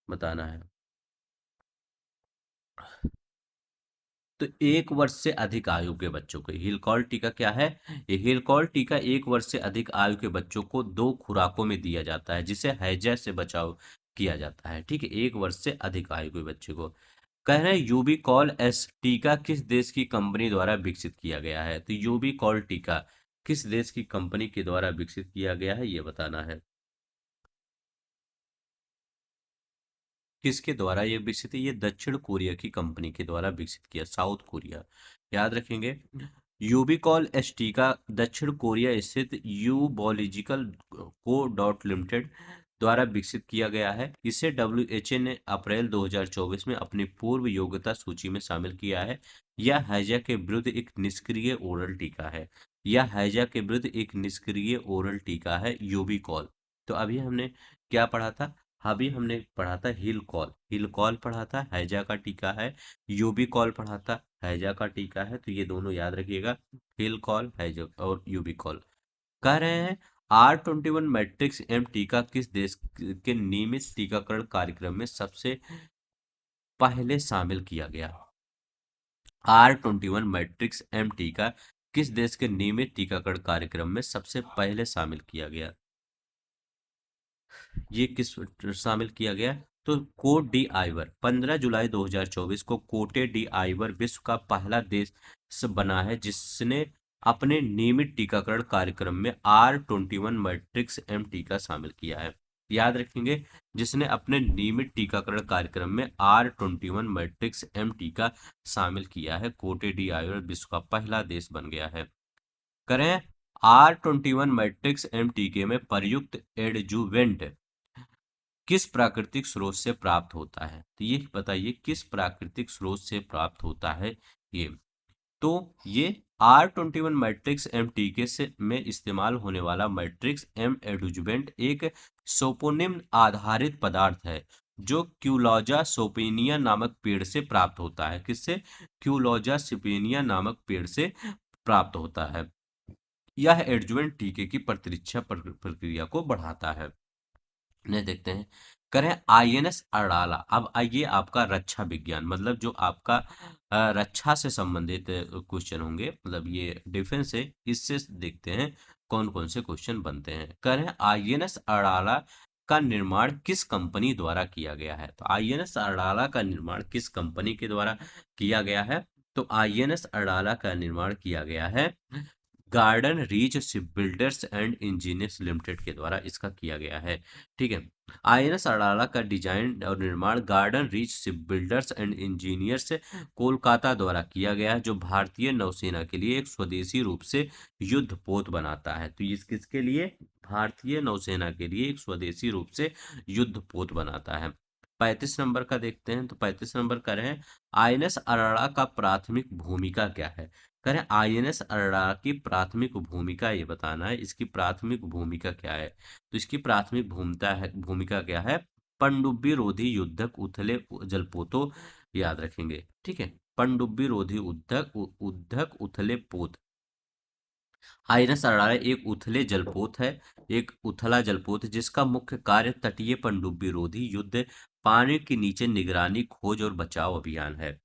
बताना है। तो 1 वर्ष से अधिक आयु के बच्चों को हिलकॉल टीका क्या है? ये हिलकॉल टीका 1 वर्ष से अधिक आयु के बच्चों को 2 खुराकों में दिया जाता है, जिसे हैजा से बचाव किया जाता है। ठीक है, 1 वर्ष से अधिक आयु के बच्चे को। कह रहे हैं यूबीकॉल एस टीका किस देश की कंपनी द्वारा विकसित किया गया है? तो यूबीकॉल टीका किस देश की कंपनी के द्वारा विकसित किया गया है, ये बताना है। किसके द्वारा ये विकसित है? ये दक्षिण कोरिया की कंपनी के द्वारा विकसित किया, साउथ कोरिया। याद रखेंगे। यूबिकॉल एस्टिका दक्षिण कोरिया स्थित यू बॉलोजिकल को डॉट लिमिटेड द्वारा विकसित किया गया है। इसे डब्ल्यूएचए ने अप्रैल 2024 में अपनी पूर्व योग्यता सूची में शामिल किया है। यह हैजा के विरुद्ध एक निष्क्रिय ओरल टीका है। यह हैजा के विरुद्ध एक निष्क्रिय ओरल टीका है यूबिकॉल। तो अभी हमने क्या पढ़ा था? अभी हमने पढ़ा था हिल कॉल, हिल कॉल पढ़ा था, हैजा का टीका है। यूबी कॉल पढ़ा था, हैजा का टीका है। तो ये दोनों याद रखिएगा, हिल कॉल, हैजा और यूबी कॉल। कह रहे हैं R21 मैट्रिक्स एम टीका किस देश के नियमित टीकाकरण कार्यक्रम में सबसे पहले शामिल किया गया? R21 मैट्रिक्स एम टीका किस देश के नियमित टीकाकरण कार्यक्रम में सबसे पहले शामिल किया गया? ये किस शामिल किया गया? तो कोट डी आइवर 15 जुलाई 2024 को कोटे डी आइवर विश्व का पहला देश बना है जिसने अपने नियमित टीकाकरण कार्यक्रम में R21 मैट्रिक्स एम टीका शामिल किया है। याद रखेंगे, जिसने अपने नियमित टीकाकरण कार्यक्रम में R21 मैट्रिक्स एम टीका शामिल किया है, कोटे डी आइवर विश्व का पहला देश बन गया है। करें, R21 मैट्रिक्स एम टीके में प्रयुक्त एडजुवेंट किस प्राकृतिक स्रोत से प्राप्त होता है? तो ये बताइए, किस प्राकृतिक स्रोत से प्राप्त होता है ये? तो ये R21 मैट्रिक्स एम टीके से में इस्तेमाल होने वाला मैट्रिक्स एम एडजुवेंट एक सोपोनिम आधारित पदार्थ है, जो क्यूलोजा सोपेनिया नामक पेड़ से प्राप्त होता है। किससे? क्यूलोजा सोपेनिया नामक पेड़ से प्राप्त होता है। यह एडजुवेंट टीके की प्रतिरक्षा प्रक्रिया को बढ़ाता है। ने देखते हैं। करें, आईएनएस अड़ाला। अब आइए आपका रक्षा विज्ञान, मतलब जो आपका रक्षा से संबंधित क्वेश्चन होंगे, मतलब ये डिफेंस है, इससे देखते हैं कौन कौन से क्वेश्चन बनते हैं। करें, आईएनएस अड़ाला का निर्माण किस कंपनी द्वारा किया गया है? तो आईएनएस अड़ाला का निर्माण किस कंपनी के द्वारा किया गया है? तो आईएनएस अड़ाला का निर्माण किया गया है garden reach ship builders and engineers limited के द्वारा इसका किया गया है। ठीक है, आईएनएस अड़ाला का डिजाइन और निर्माण garden reach ship builders and engineers Kolkata द्वारा किया गया है, जो भारतीय नौसेना के लिए एक स्वदेशी रूप से युद्धपोत बनाता है। तो इस किसके लिए? भारतीय नौसेना के लिए एक स्वदेशी रूप से युद्धपोत बनाता है। 35 नंबर का देखते हैं। तो 35 नंबर का रहे, आईएनएस अड़ाला का प्राथमिक भूमिका क्या है? करें, आईएनएस अरड़ा की प्राथमिक भूमिका ये बताना है, इसकी प्राथमिक भूमिका क्या है? तो इसकी प्राथमिक भूमिका क्या है? पनडुब्बी रोधी युद्धक उथले जलपोतों, याद रखेंगे। ठीक है, पनडुब्बी रोधी उद्धक उथले पोत। आईएनएस अरड़ा एक उथले जलपोत है, एक उथला जलपोत है, जिसका मुख्य कार्य तटीय पनडुब्बी रोधी युद्ध, पानी के नीचे निगरानी, खोज और बचाव अभियान है।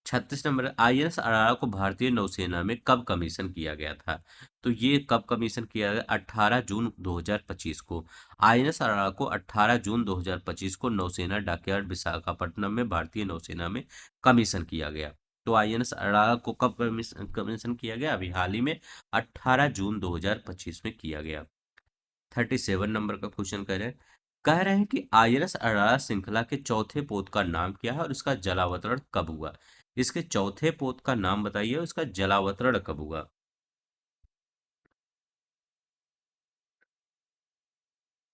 36 नंबर, आईएनएस अराड़ा को भारतीय नौसेना में कब कमीशन किया गया था? तो ये कब कमीशन किया गया? 18 जून 2025 को। आईएनएस अराड़ा को 18 जून 2025 को नौसेना डॉकयार्ड विशाखापट्टनम में भारतीय नौसेना में कमीशन किया गया। तो आईएनएस अराड़ा को कब कमीशन किया गया? अभी हाल ही में 18 जून 2025 में किया गया। 37 नंबर का क्वेश्चन कह रहे हैं कि आईएनएस अराड़ा श्रृंखला के चौथे पोत का नाम क्या है और इसका जलावतरण कब हुआ? इसके चौथे पोत का नाम बताइए और इसका जलावतरण कब हुआ?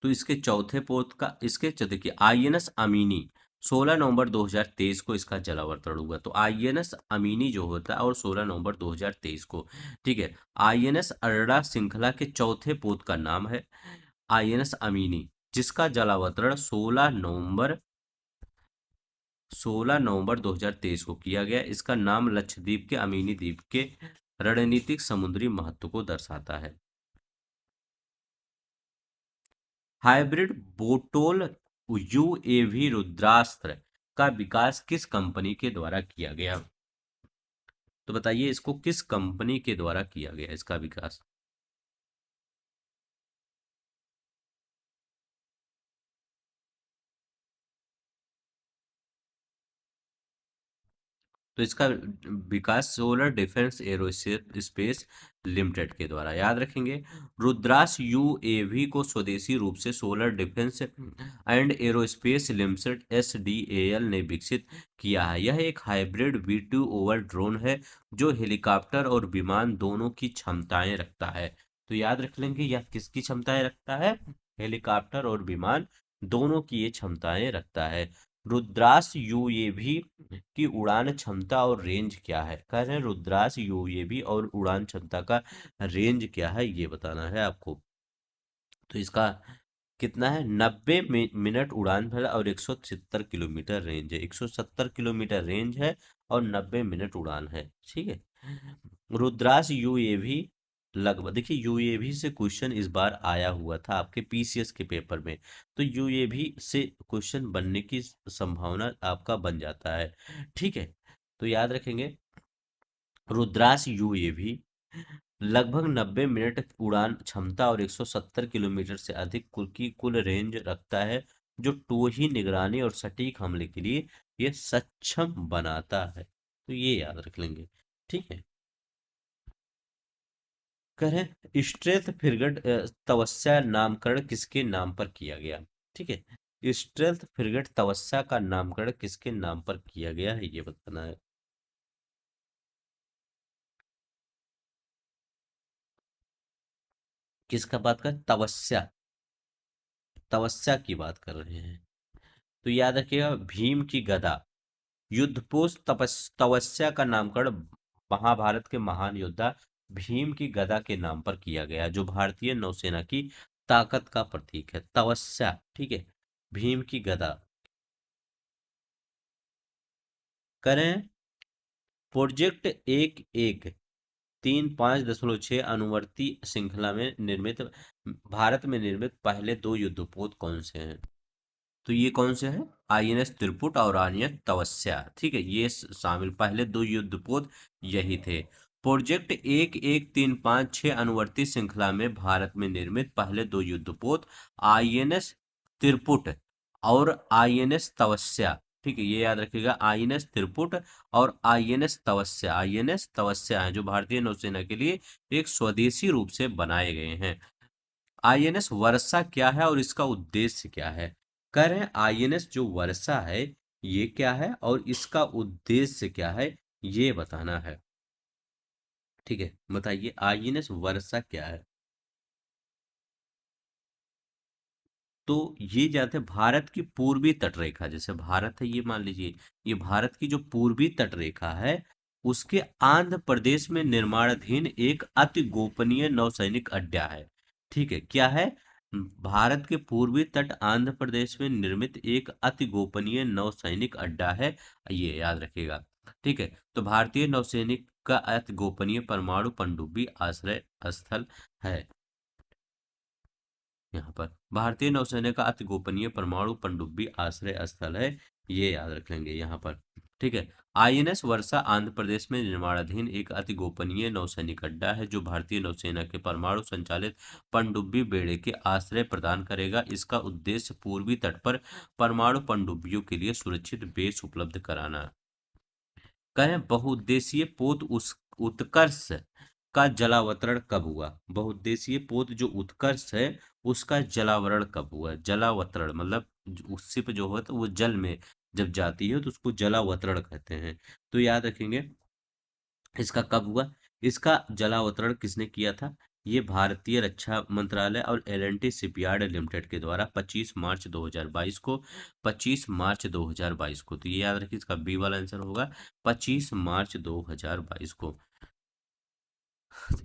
तो इसके चौथे पोत का देखिए, आईएनएस अमीनी 16 नवंबर 2023 को इसका जलावतरण हुआ। तो आईएनएस अमीनी जो होता है और 16 नवंबर 2023 को, ठीक है। आईएनएस अरड़ा श्रृंखला के चौथे पोत का नाम है आईएनएस अमीनी, जिसका जलावतरण 16 नवंबर 2023 को किया गया। इसका नाम लक्षद्वीप के अमीनी द्वीप के रणनीतिक समुद्री महत्व को दर्शाता है। हाइब्रिड बोटोल यूएवी रुद्रास्त्र का विकास किस कंपनी के द्वारा किया गया? तो बताइए, इसको किस कंपनी के द्वारा किया गया इसका विकास? तो इसका विकास सोलर डिफेंस एरोस्पेस लिमिटेड के द्वारा, याद रखेंगे। रुद्रास यूएवी को स्वदेशी रूप से Solar Defence and Aerospace Limited SDAL ने विकसित किया है। यह एक हाइब्रिड V2 ओवर ड्रोन है जो हेलीकॉप्टर और विमान दोनों की क्षमताएं रखता है। तो याद रख लेंगे, यह किसकी क्षमताएं रखता है? हेलीकॉप्टर और विमान दोनों की ये क्षमताएं रखता है। रुद्रास यूएवी की उड़ान क्षमता और रेंज क्या है? कह रहे हैं रुद्रास यूएवी और उड़ान क्षमता का रेंज क्या है, ये बताना है आपको। तो इसका कितना है? 90 मिनट उड़ान भर और 170 किलोमीटर रेंज है। 170 किलोमीटर रेंज है और 90 मिनट उड़ान है, ठीक है। रुद्रास यूएवी लगभग, देखिए यूएवी से क्वेश्चन इस बार आया हुआ था आपके पीसीएस के पेपर में। तो यूएवी से क्वेश्चन बनने की संभावना आपका बन जाता है, ठीक है। तो याद रखेंगे, रुद्रास यूएवी लगभग 90 मिनट उड़ान क्षमता और 170 किलोमीटर से अधिक कुल रेंज रखता है, जो टोही निगरानी और सटीक हमले के लिए ये सक्षम बनाता है। तो ये याद रख लेंगे, ठीक है। करें स्ट्रेथ फ्रिगेट तवस्या नामकरण किसके नाम पर किया गया? ठीक है, स्ट्रेथ फ्रिगेट तवस्या का नामकरण किसके नाम पर किया गया है, ये बताना है। किसका बात कर? तवस्या, तवस्या की बात कर रहे हैं। तो याद रखिएगा, भीम की गदा युद्धपोत तवस्या का नामकरण महाभारत के महान योद्धा भीम की गदा के नाम पर किया गया, जो भारतीय नौसेना की ताकत का प्रतीक है। तवस्या, ठीक है, भीम की गदा। करें प्रोजेक्ट एक एक 3.5.6 अनुवर्ती श्रृंखला में निर्मित भारत में निर्मित पहले दो युद्धपोत कौन से हैं? तो ये कौन से हैं? आईएनएस त्रिपुट और आईएनएस तवस्या, ठीक है, ये शामिल पहले दो युद्धपोत यही थे। प्रोजेक्ट एक एक 356 अनुवर्ती श्रृंखला में भारत में निर्मित पहले दो युद्धपोत आईएनएस त्रिपुट और आईएनएस तवस्या, ठीक है, ये याद रखिएगा, आईएनएस त्रिपुट और आईएनएस तवस्या है, जो भारतीय नौसेना के लिए एक स्वदेशी रूप से बनाए गए हैं। आईएनएस वर्षा क्या है और इसका उद्देश्य क्या है? कह रहे हैं आईएनएस जो वर्षा है ये क्या है और इसका उद्देश्य क्या है, ये बताना है, ठीक है। बताइए, आईएनएस वर्षा क्या है? तो ये जाते हैं भारत की पूर्वी तट रेखा, जैसे भारत है ये, मान लीजिए ये भारत की जो पूर्वी तट रेखा है, उसके आंध्र प्रदेश में निर्माणाधीन एक अति गोपनीय नौसैनिक अड्डा है, ठीक है। क्या है? भारत के पूर्वी तट आंध्र प्रदेश में निर्मित एक अति गोपनीय नौसैनिक अड्डा है, ये याद रखिएगा, ठीक है। तो भारतीय नौसैनिक का अति गोपनीय परमाणु पनडुब्बी आश्रय स्थल है। यहाँ पर भारतीय नौसेना का अति गोपनीय परमाणु पनडुब्बी आश्रय स्थल है, ये याद रख लेंगे यहाँ पर। ठीक है। आईएनएस वर्षा आंध्र प्रदेश में निर्माणाधीन एक अति गोपनीय नौसैनिक अड्डा है जो भारतीय नौसेना के परमाणु संचालित पनडुब्बी बेड़े के आश्रय प्रदान करेगा। इसका उद्देश्य पूर्वी तट पर परमाणु पनडुब्बियों के लिए सुरक्षित बेस उपलब्ध कराना। कहें बहुउद्देशीय पोत उस उत्कर्ष का जलावतरण कब हुआ? बहुउद्देशीय पोत जो उत्कर्ष है उसका जलावरण कब हुआ? जलावतरण मतलब उससे पे जो होता है वो जल में जब जाती है तो उसको जलावतरण कहते हैं। तो याद रखेंगे इसका कब हुआ। इसका जलावतरण किसने किया था? ये भारतीय रक्षा मंत्रालय और एल&टी शिपयार्ड लिमिटेड के द्वारा 25 मार्च 2022 को, 25 मार्च 2022 को। तो ये याद रखिए इसका बी वाला आंसर होगा 25 मार्च 2022 को।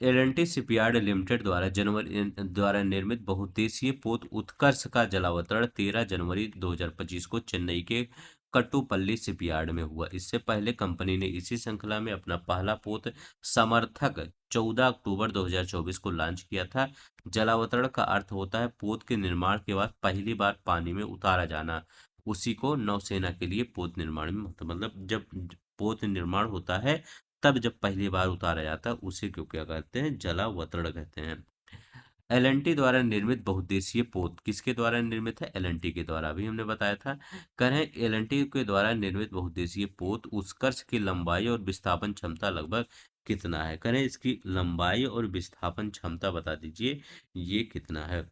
एल&टी शिपयार्ड लिमिटेड द्वारा निर्मित बहुउद्देशीय पोत उत्कर्ष का जलावतरण 13 जनवरी 2025 को चेन्नई के कट्टुपल्ली शिपयार्ड में हुआ। इससे पहले कंपनी ने इसी श्रृंखला में अपना पहला पोत समर्थक 14 अक्टूबर 2024 को लॉन्च किया था। जलावतरण का अर्थ होता है पोत के निर्माण के बाद पहली बार पानी में उतारा जाना। उसी को नौसेना के लिए पोत निर्माण में मतलब जब पोत निर्माण होता है तब जब पहली बार उतारा जाता है उसी को क्या कहते हैं? जलावतरण कहते हैं। एल&टी द्वारा निर्मित बहुउद्देशीय पोत किसके द्वारा निर्मित है? एल&टी के द्वारा, अभी हमने बताया था। कह रहे हैं एल&टी के द्वारा निर्मित बहुउद्देशीय पोत उत्कर्ष की लंबाई और विस्थापन क्षमता लगभग कितना है? कह रहे हैं इसकी लंबाई और विस्थापन क्षमता बता दीजिए ये कितना है।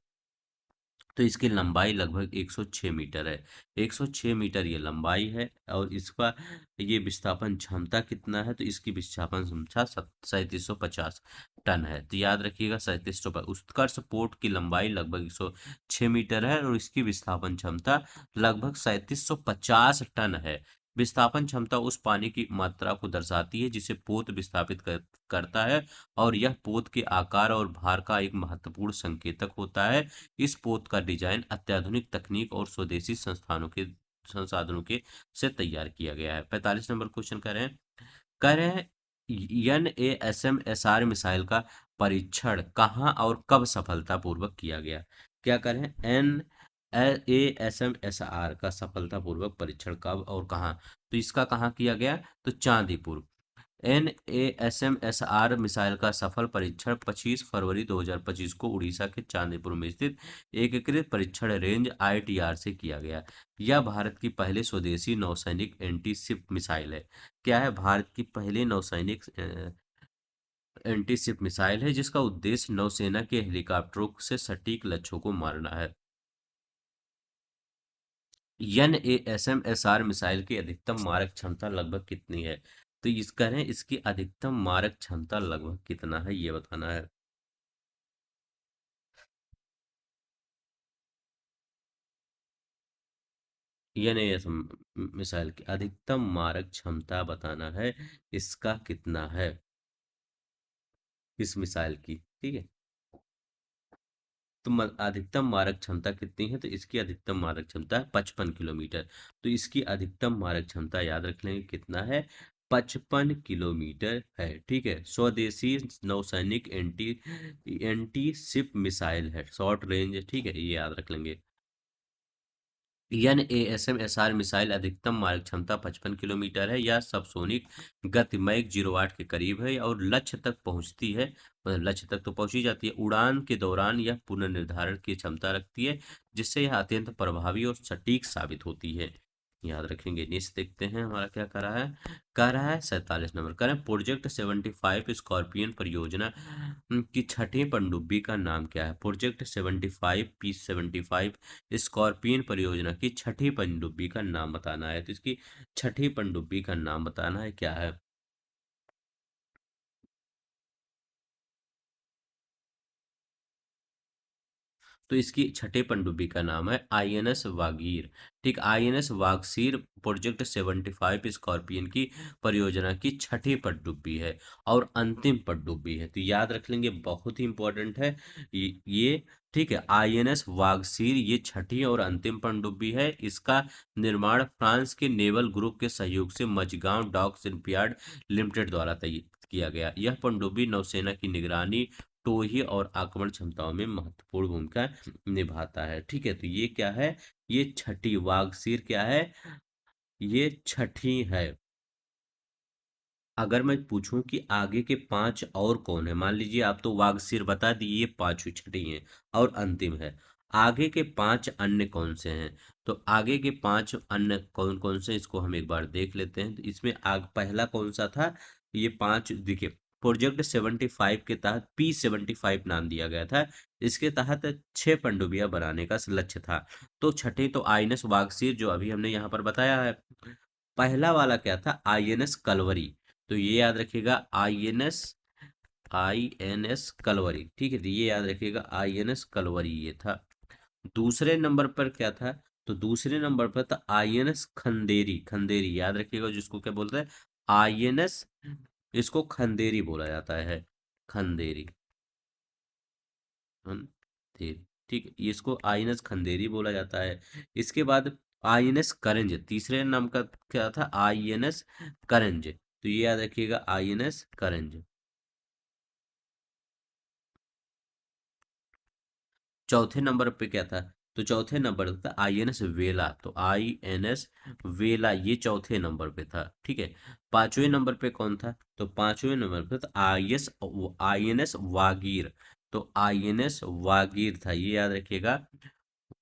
तो इसकी लंबाई लगभग 106 मीटर है। 106 मीटर ये लंबाई है और इसका ये विस्थापन क्षमता कितना है? तो इसकी विस्थापन क्षमता 3750 टन है। तो याद रखिएगा 3700 पर उत्कर्ष पोर्ट की लंबाई लगभग 106 मीटर है और इसकी विस्थापन क्षमता लगभग 3750 टन है। विस्थापन क्षमता उस पानी की मात्रा को दर्शाती है जिसे पोत विस्थापित करता है और यह पोत के आकार और भार का एक महत्वपूर्ण संकेतक होता है। इस पोत का डिजाइन अत्याधुनिक तकनीक और स्वदेशी संसाधनों के से तैयार किया गया है। 45 नंबर क्वेश्चन कह रहे हैं NASM-SR मिसाइल का परीक्षण कहाँ और कब सफलतापूर्वक किया गया? क्या करें? NASM-SR का सफलतापूर्वक परीक्षण कब और कहाँ? तो इसका कहाँ किया गया? तो चांदीपुर। NASM-SR मिसाइल का सफल परीक्षण 25 फरवरी 2025 को उड़ीसा के चांदीपुर में स्थित एकीकृत परीक्षण रेंज ITR से किया गया। यह भारत की पहली स्वदेशी नौसैनिक एंटी शिप मिसाइल है। क्या है? भारत की पहली नौसैनिक एंटी शिप मिसाइल है जिसका उद्देश्य नौसेना के हेलीकॉप्टरों से सटीक लक्ष्यों को मारना है। NASM-SR मिसाइल की अधिकतम मारक क्षमता लगभग कितनी है? तो इस कह रहे हैं इसकी अधिकतम मारक क्षमता लगभग कितना है ये बताना है। NASM मिसाइल की अधिकतम मारक क्षमता बताना है इसका कितना है इस मिसाइल की। ठीक है। तो अधिकतम मारक क्षमता कितनी है? तो इसकी अधिकतम मारक क्षमता है 55 किलोमीटर। तो इसकी अधिकतम मारक क्षमता याद रख लेंगे कितना है? 55 किलोमीटर है। ठीक है। स्वदेशी नौसैनिक एंटी एंटी शिप मिसाइल है, शॉर्ट रेंज। ठीक है, ये याद रख लेंगे। NASM-SR मिसाइल अधिकतम मारक क्षमता 55 किलोमीटर है। यह सबसोनिक गति मैक 08 के करीब है और लक्ष्य तक पहुंचती है। मतलब लक्ष्य तक तो पहुंच ही जाती है। उड़ान के दौरान यह पुनर्निर्धारण की क्षमता रखती है जिससे यह अत्यंत प्रभावी और सटीक साबित होती है। याद रखेंगे। नेक्स्ट देखते हैं हमारा क्या कह रहा है 47 नंबर। कह रहा है प्रोजेक्ट 75 स्कॉर्पियन परियोजना की छठी पनडुब्बी का नाम क्या है? प्रोजेक्ट 75 स्कॉर्पियन परियोजना की छठी पनडुब्बी का नाम बताना है। तो इसकी छठी पनडुब्बी का नाम बताना है क्या है? तो इसकी छठे पनडुब्बी का नाम है INS वागीर। ठीक, INS वागसीर प्रोजेक्ट 75 स्कॉर्पियन की परियोजना की छठी पनडुब्बी है और अंतिम पनडुब्बी है। तो याद रख लेंगे, बहुत ही इंपॉर्टेंट है ये। ठीक है, INS वागसीर ये छठी और अंतिम पनडुब्बी है। इसका निर्माण फ्रांस के नेवल ग्रुप के सहयोग से मझगांव डॉक शिपयार्ड लिमिटेड द्वारा किया गया। यह पनडुब्बी नौसेना की निगरानी, टोही और आक्रमण क्षमताओं में महत्वपूर्ण भूमिका निभाता है। ठीक है, तो ये क्या है? ये छठी वागसीर क्या है? ये छठी है। अगर मैं पूछूं कि आगे के पांच और कौन है, मान लीजिए आप तो वागसीर बता दिए, ये पांचवी छठी है और अंतिम है। आगे के पांच अन्य कौन से हैं? तो आगे के पांच अन्य कौन कौन से, इसको हम एक बार देख लेते हैं। तो इसमें आग पहला कौन सा था? ये पांच देखिए, प्रोजेक्ट 75 के तहत P75 नाम दिया गया था। इसके तहत छह पनडुब्बियां बनाने का लक्ष्य था। तो छठे तो आईएनएस वागसीर जो अभी हमने यहाँ पर बताया है। पहला वाला क्या था? आईएनएस कलवरी। तो ये याद रखिएगा, आईएनएस कलवरी, ठीक है, तो ये याद रखिएगा, आईएनएस कलवरी ये था। दूसरे नंबर पर क्या था? तो दूसरे नंबर पर था आईएनएस खंदेरी। खंदेरी याद रखिएगा, जिसको क्या बोलते हैं? आईएनएस, इसको खंदेरी बोला जाता है, खंदेरी, खंदेरी, ठीक है, इसको आईएनएस खंदेरी बोला जाता है। इसके बाद आईएनएस करंज, तीसरे नाम का क्या था? आईएनएस करंज। तो ये याद रखिएगा, आईएनएस करंज। चौथे नंबर पे क्या था? तो चौथे नंबर पे था आईएनएस वेला। तो आईएनएस वेला ये चौथे नंबर पे था, ठीक है। पांचवें नंबर पे कौन था? तो पांचवें नंबर पे था आईएनएस वागीर। तो आईएनएस वागीर था, ये याद रखिएगा,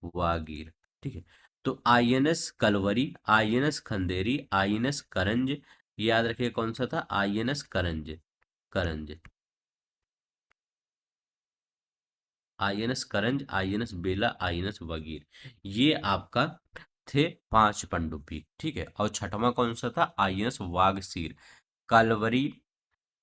वागीर, ठीक है। तो INS Kalvari, INS Khanderi, INS Karanj, ये याद रखिए कौन सा था? INS Karanj, Karanj, INS Karanj, INS Bela, INS Vagir, ये आपका थे पांच पनडुब्बी, ठीक है। और छठवां कौन सा था? आईएनएस वागसीर, कलवरी,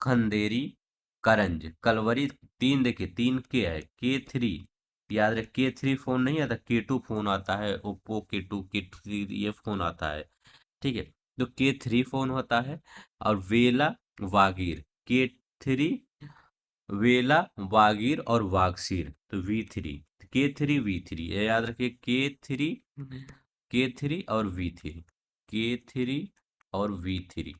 खंदेरी, करंज। कलवरी तीन, देखिए तीन के है, K3, याद रख, K3 फोन नहीं आता, K2 फोन आता है, ओप्पो K2, K3 ये फोन आता है, ठीक है। तो K3 फोन होता है। और वेला, वागीर, K3, वेला, वागीर और वागसीर, तो V3, K3 V3, ये याद रखिए, K3, K3 और V3, K3 और V3,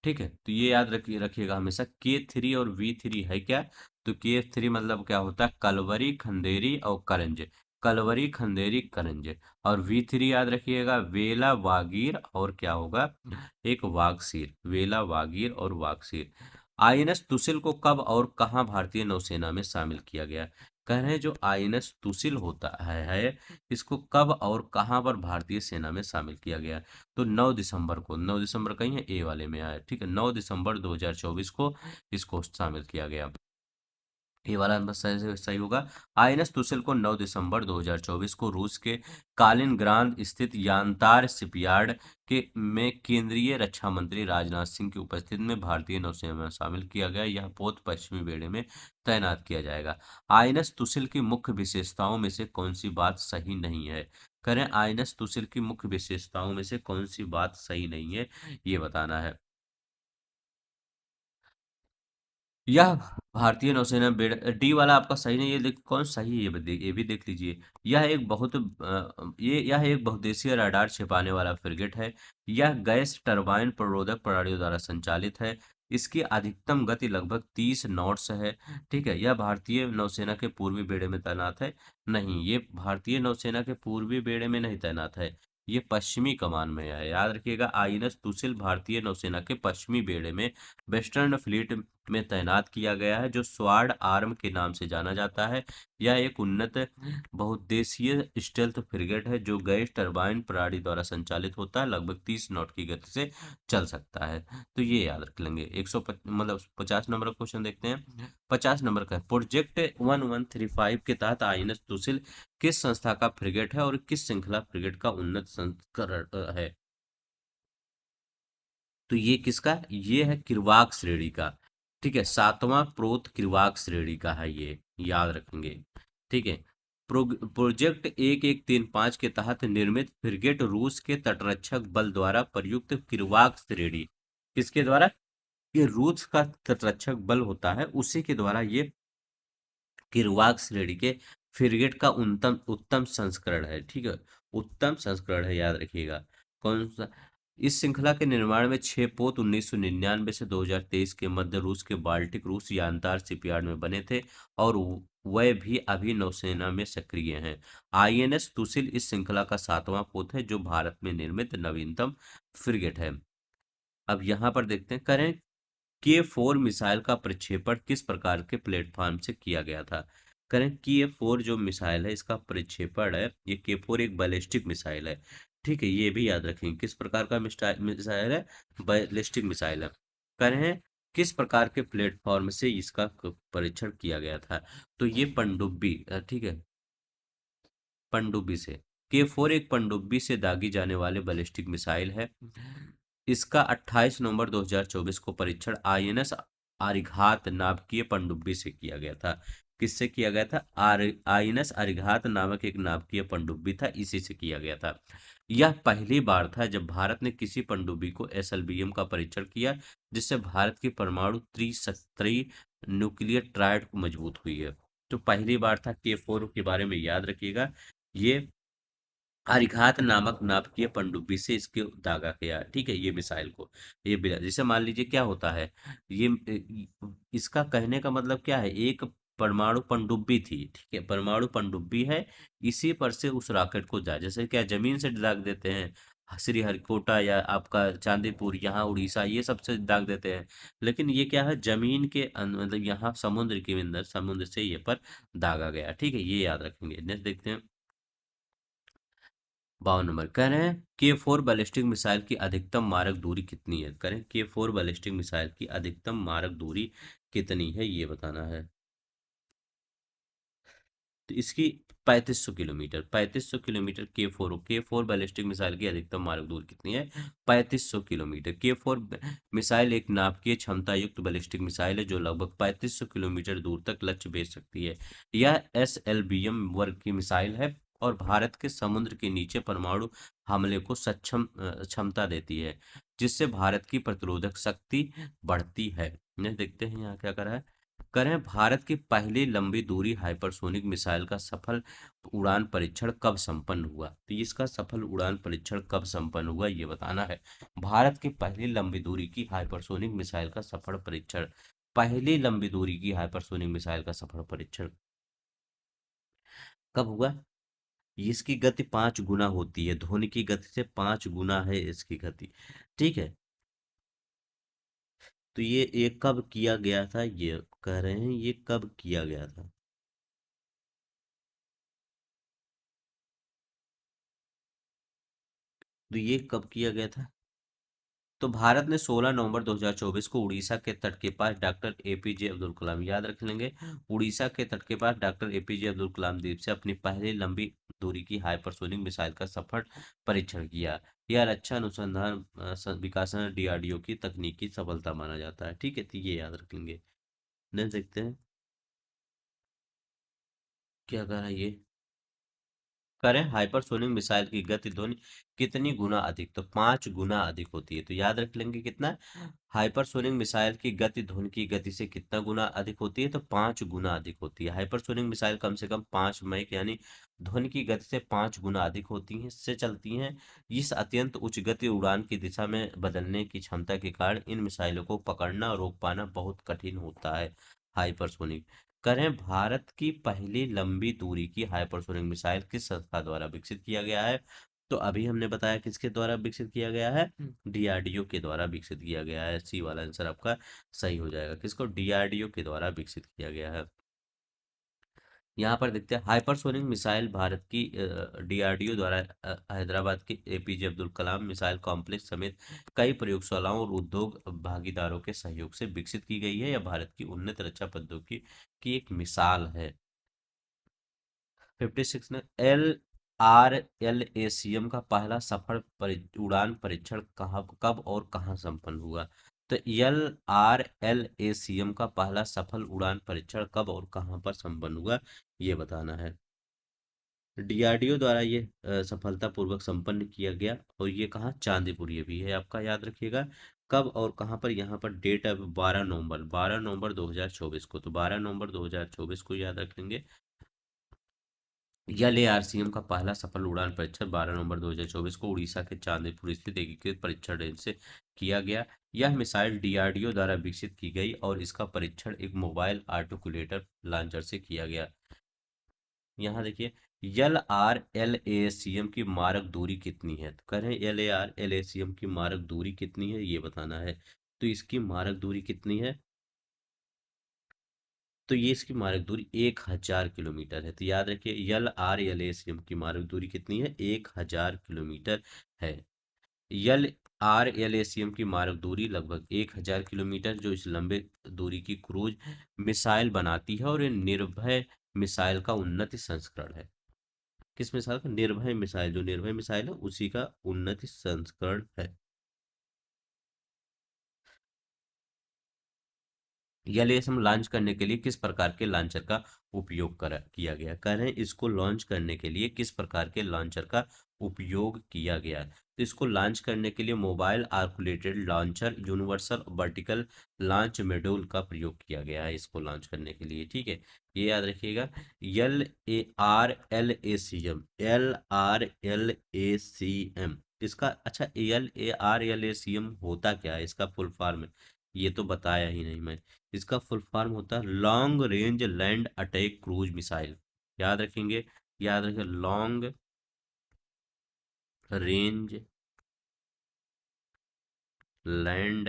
ठीक है। तो ये याद रखिएगा हमेशा, K3 और V3 है क्या? तो K3 मतलब क्या होता है? कलवरी, खंदेरी और करंज, कलवरी, खंदेरी, करंज। और V3 याद रखिएगा, वेला, वागीर और क्या होगा? एक वागसीर, वेला, वागीर और वागसीर। आईएनएस तुसिल को कब और कहाँ भारतीय नौसेना में शामिल किया गया? कह रहे हैं जो आईएनएस तुसिल होता है, इसको कब और कहाँ पर भारतीय सेना में शामिल किया गया? तो 9 दिसंबर को, 9 दिसंबर कहीं है, ए वाले में आया, ठीक है, 9 दिसंबर 2024 को इसको शामिल किया गया। ये वाला नंबर सही सही होगा। आईएनएस तुसिल को 9 दिसंबर 2024 को रूस के कालिनग्राद स्थित यानतार शिपयार्ड के में केंद्रीय रक्षा मंत्री राजनाथ सिंह की उपस्थिति में भारतीय नौसेना में शामिल किया गया। यह पोत पश्चिमी बेड़े में तैनात किया जाएगा। आईएनएस तुसिल की मुख्य विशेषताओं में से कौन सी बात सही नहीं है? करें, आईएनएस तुसिल की मुख्य विशेषताओं में से कौन सी बात सही नहीं है, ये बताना है। यह भारतीय नौसेना बेड़, डी वाला आपका सही नहीं है, कौन सही है ये भी देख लीजिए। यह एक बहुउद्देशीय रडार छिपाने वाला फ्रिगेट है। यह गैस टरबाइन प्ररोधक प्रणालियों द्वारा संचालित है। इसकी अधिकतम गति लगभग 30 नॉट्स है, ठीक है। यह भारतीय नौसेना के पूर्वी बेड़े में तैनात है। नहीं, ये भारतीय नौसेना के पूर्वी बेड़े में नहीं तैनात है, ये पश्चिमी कमान में है, याद रखिएगा। आईएनएस तुसिल भारतीय नौसेना के पश्चिमी बेड़े में वेस्टर्न फ्लीट में तैनात किया गया है, जो स्वार्ड आर्म के नाम से जाना जाता है। यह एक उन्नत बहुउद्देशीय स्टेल्थ फ्रिगेट है जो गैस टरबाइन प्रणाली द्वारा संचालित होता है, लगभग 30 नॉट की गति से चल सकता है। तो ये याद रख लेंगे। 100 मतलब 50 नंबर का क्वेश्चन देखते हैं। 50 नंबर का प्रोजेक्ट 1135 के तहत आईएनएस तुसिल किस संस्था का फ्रिगेट है और किस श्रृंखला फ्रिगेट का उन्नत संस्करण है? तो ये किसका? ये है किरवाक श्रेणी का, ठीक है, सातवां प्रोत किरवाक श्रेणी का है ये, याद रखेंगे, ठीक है। प्रोजेक्ट 1135 के तहत निर्मित फ्रिगेट रूस के तटरक्षक बल द्वारा प्रयुक्त किरवाक श्रेणी, किसके द्वारा? ये रूस का तटरक्षक बल होता है, उसी के द्वारा ये किरवाक श्रेणी के फ्रिगेट का उत्तम उत्तम संस्करण है, ठीक है, उत्तम संस्करण है, याद रखिएगा। कौन सा? इस श्रृंखला के निर्माण में 6 पोत 1999 से 2023 के मध्य रूस के बाल्टिक रूस यानदार शिपयार्ड में बने थे और वह भी अभी नौसेना में सक्रिय हैं। आईएनएस तुसिल इस श्रृंखला का 7वां पोत है जो भारत में निर्मित नवीनतम फ्रिगेट है। अब यहाँ पर देखते हैं, करें के 4 मिसाइल का प्रक्षेपण किस प्रकार के प्लेटफॉर्म से किया गया था। करें के 4 जो मिसाइल है इसका प्रक्षेपण है, ये के 4 एक बैलिस्टिक मिसाइल है। ठीक है, ये भी याद रखेंगे किस प्रकार का मिसाइल है, बैलिस्टिक मिसाइल है। करें किस प्रकार के प्लेटफॉर्म से इसका परीक्षण किया गया था। तो ये पनडुब्बी, ठीक है, पनडुब्बी से। के 4 एक पनडुब्बी से दागी जाने वाले बैलिस्टिक मिसाइल है। इसका 28 नवंबर 2024 को परीक्षण आईएनएस आरिघात नाभिकीय पनडुब्बी से किया गया था। किससे किया गया था? आईएनएस आरिघात नामक एक नाभिकीय पनडुब्बी था, इसी से किया गया था। यह पहली बार था जब भारत ने किसी पनडुब्बी को एसएलबीएम का परीक्षण किया, जिससे भारत की परमाणु त्रिशस्त्रीय न्यूक्लियर ट्रायड को मजबूत हुई है। तो पहली बार था, के 4 के बारे में याद रखिएगा। ये आरिघात नामक नाभिकीय पनडुब्बी से इसके दागा गया। ठीक है, ये मिसाइल को, ये जैसे मान लीजिए क्या होता है, ये इसका कहने का मतलब क्या है, एक परमाणु पनडुब्बी थी, ठीक है, परमाणु पनडुब्बी है, इसी पर से उस रॉकेट को जा, जैसे क्या जमीन से दाग देते हैं, श्रीहरिकोटा या आपका चांदीपुर, यहाँ उड़ीसा, ये सबसे दाग देते हैं। लेकिन ये क्या है, जमीन के मतलब यहाँ समुद्र के अंदर, समुद्र से ये पर दागा गया। ठीक है, ये याद रखेंगे। नेक्स्ट देखते हैं, 52 नंबर, कह रहे हैं के 4 बैलिस्टिक मिसाइल की अधिकतम मारक दूरी कितनी है। करें के 4 बैलिस्टिक मिसाइल की अधिकतम मारक दूरी कितनी है, ये बताना है। तो इसकी 3500 किलोमीटर, 3500 किलोमीटर के 4 बैलिस्टिक मिसाइल की अधिकतम मारक दूरी कितनी है, 3500 किलोमीटर। के 4 मिसाइल एक नाभिकीय क्षमता युक्त बैलिस्टिक मिसाइल है जो लगभग 3500 किलोमीटर दूर तक लक्ष्य भेज सकती है। यह एसएलबीएम वर्ग की मिसाइल है और भारत के समुद्र के नीचे परमाणु हमले को सक्षम क्षमता देती है, जिससे भारत की प्रतिरोधक शक्ति बढ़ती है। ने देखते हैं यहाँ क्या करा है। करें भारत की पहली लंबी दूरी हाइपरसोनिक मिसाइल का सफल उड़ान परीक्षण कब संपन्न हुआ। तो इसका सफल उड़ान परीक्षण कब संपन्न हुआ, ये बताना है। भारत की पहली लंबी दूरी की हाइपरसोनिक मिसाइल का सफल परीक्षण, पहली लंबी दूरी की हाइपरसोनिक मिसाइल का सफल परीक्षण कब हुआ। इसकी गति 5 गुना होती है, ध्वनि की गति से 5 गुना है इसकी गति। ठीक है, तो ये कब किया गया था, ये कह रहे हैं ये कब किया गया था। तो ये कब किया गया था। तो भारत ने 16 नवंबर 2024 को उड़ीसा के तट के पास डॉक्टर एपीजे अब्दुल कलाम, याद रख लेंगे, उड़ीसा के तट के पास डॉक्टर एपीजे अब्दुल कलाम द्वीप से अपनी पहली लंबी दूरी की हाइपरसोनिक मिसाइल का सफल परीक्षण किया। यह रक्षा अनुसंधान विकास डीआरडीओ की तकनीकी सफलता माना जाता है। ठीक है, तो ये याद रखेंगे। नेक्स्ट देखते हैं क्या कह रहा है ये। करें हाइपरसोनिक मिसाइल की गति ध्वनि कितनी गुना अधिक, तो 5 गुना अधिक होती है। तो याद रख लेंगे कितना, हाइपरसोनिक मिसाइल की गति ध्वनि की गति से कितना गुना अधिक होती है, तो 5 गुना अधिक होती है। हाइपरसोनिक मिसाइल कम से कम 5 मैक यानी ध्वनि की गति से 5 गुना अधिक होती हैं, से चलती हैं। इस अत्यंत उच्च गति उड़ान की दिशा में बदलने की क्षमता के कारण इन मिसाइलों को पकड़ना और रोक पाना बहुत कठिन होता है। हाइपरसोनिक, करें भारत की पहली लंबी दूरी की हाइपरसोनिक मिसाइल किस संस्था द्वारा विकसित किया गया है। तो अभी हमने बताया किसके द्वारा विकसित किया गया है, डीआरडीओ के द्वारा विकसित किया गया है। सी वाला आंसर आपका सही हो जाएगा, किसको, डीआरडीओ के द्वारा विकसित किया गया है। यहाँ पर देखते हैं हाइपरसोनिक मिसाइल भारत की डीआरडीओ द्वारा हैदराबाद के APJ Abdul Kalam missile complex समेत कई प्रयोगशालाओं और उद्योग भागीदारों के सहयोग से विकसित की गई है। यह भारत की उन्नत रक्षा प्रौद्योगिकी की एक मिसाल है। 56 में LRLACM का पहला सफल उड़ान परीक्षण कहाँ, कब और कहाँ संपन्न हुआ। तो LRLACM का पहला सफल उड़ान परीक्षण कब और कहाँ पर संपन्न हुआ, ये बताना है। डीआरडीओ द्वारा ये सफलतापूर्वक संपन्न किया गया, और ये कहाँ, चांदीपुर, ये भी है आपका, याद रखिएगा। कब और कहाँ पर, यहाँ पर डेट है 12 नवंबर, 12 नवंबर 2024 को, तो 12 नवंबर 2024 को याद रखेंगे। एलएआरसीएम का पहला सफल उड़ान परीक्षण 12 नवंबर 2024 को उड़ीसा के चांदीपुर स्थित एकीकृत परीक्षण रेंज से किया गया। यह मिसाइल डीआरडीओ द्वारा विकसित की गई और इसका परीक्षण एक मोबाइल आर्टिकुलेटर लॉन्चर से किया गया। यहाँ देखिए, L R L A C M की मारक दूरी कितनी है, तो कह रहे हैं L A R L A C M की मारक दूरी कितनी है ये बताना है। तो इसकी मारक दूरी कितनी है, तो ये इसकी मारक दूरी 1000 किलोमीटर है। तो याद रखिए L R L A C M की मारक दूरी कितनी है, 1000 किलोमीटर है। L R L A C M की मारक दूरी लगभग 1000 किलोमीटर, जो इस लंबे दूरी की क्रूज मिसाइल बनाती है, और ये निर्भय मिसाइल का उन्नत संस्करण है। किस मिसाइल का, निर्भय मिसाइल, जो निर्भय मिसाइल है उसी का उन्नत संस्करण है। यह लेस हम लॉन्च करने के लिए किस प्रकार के लॉन्चर का उपयोग करा किया गया, कह रहे हैं इसको लॉन्च करने के लिए किस प्रकार के लॉन्चर का उपयोग किया गया। तो इसको लॉन्च करने के लिए mobile articulated launcher universal vertical launch module का प्रयोग किया गया है इसको लॉन्च करने के लिए, ठीक है। ये याद रखिएगा। L A R L A C M, L R L A C M, इसका अच्छा, L A R L A C M होता क्या है, इसका फुल फॉर्म है, ये तो बताया ही नहीं मैं। इसका फुल फॉर्म होता है long range land attack cruise missile. याद रखेंगे, याद रखें, long range land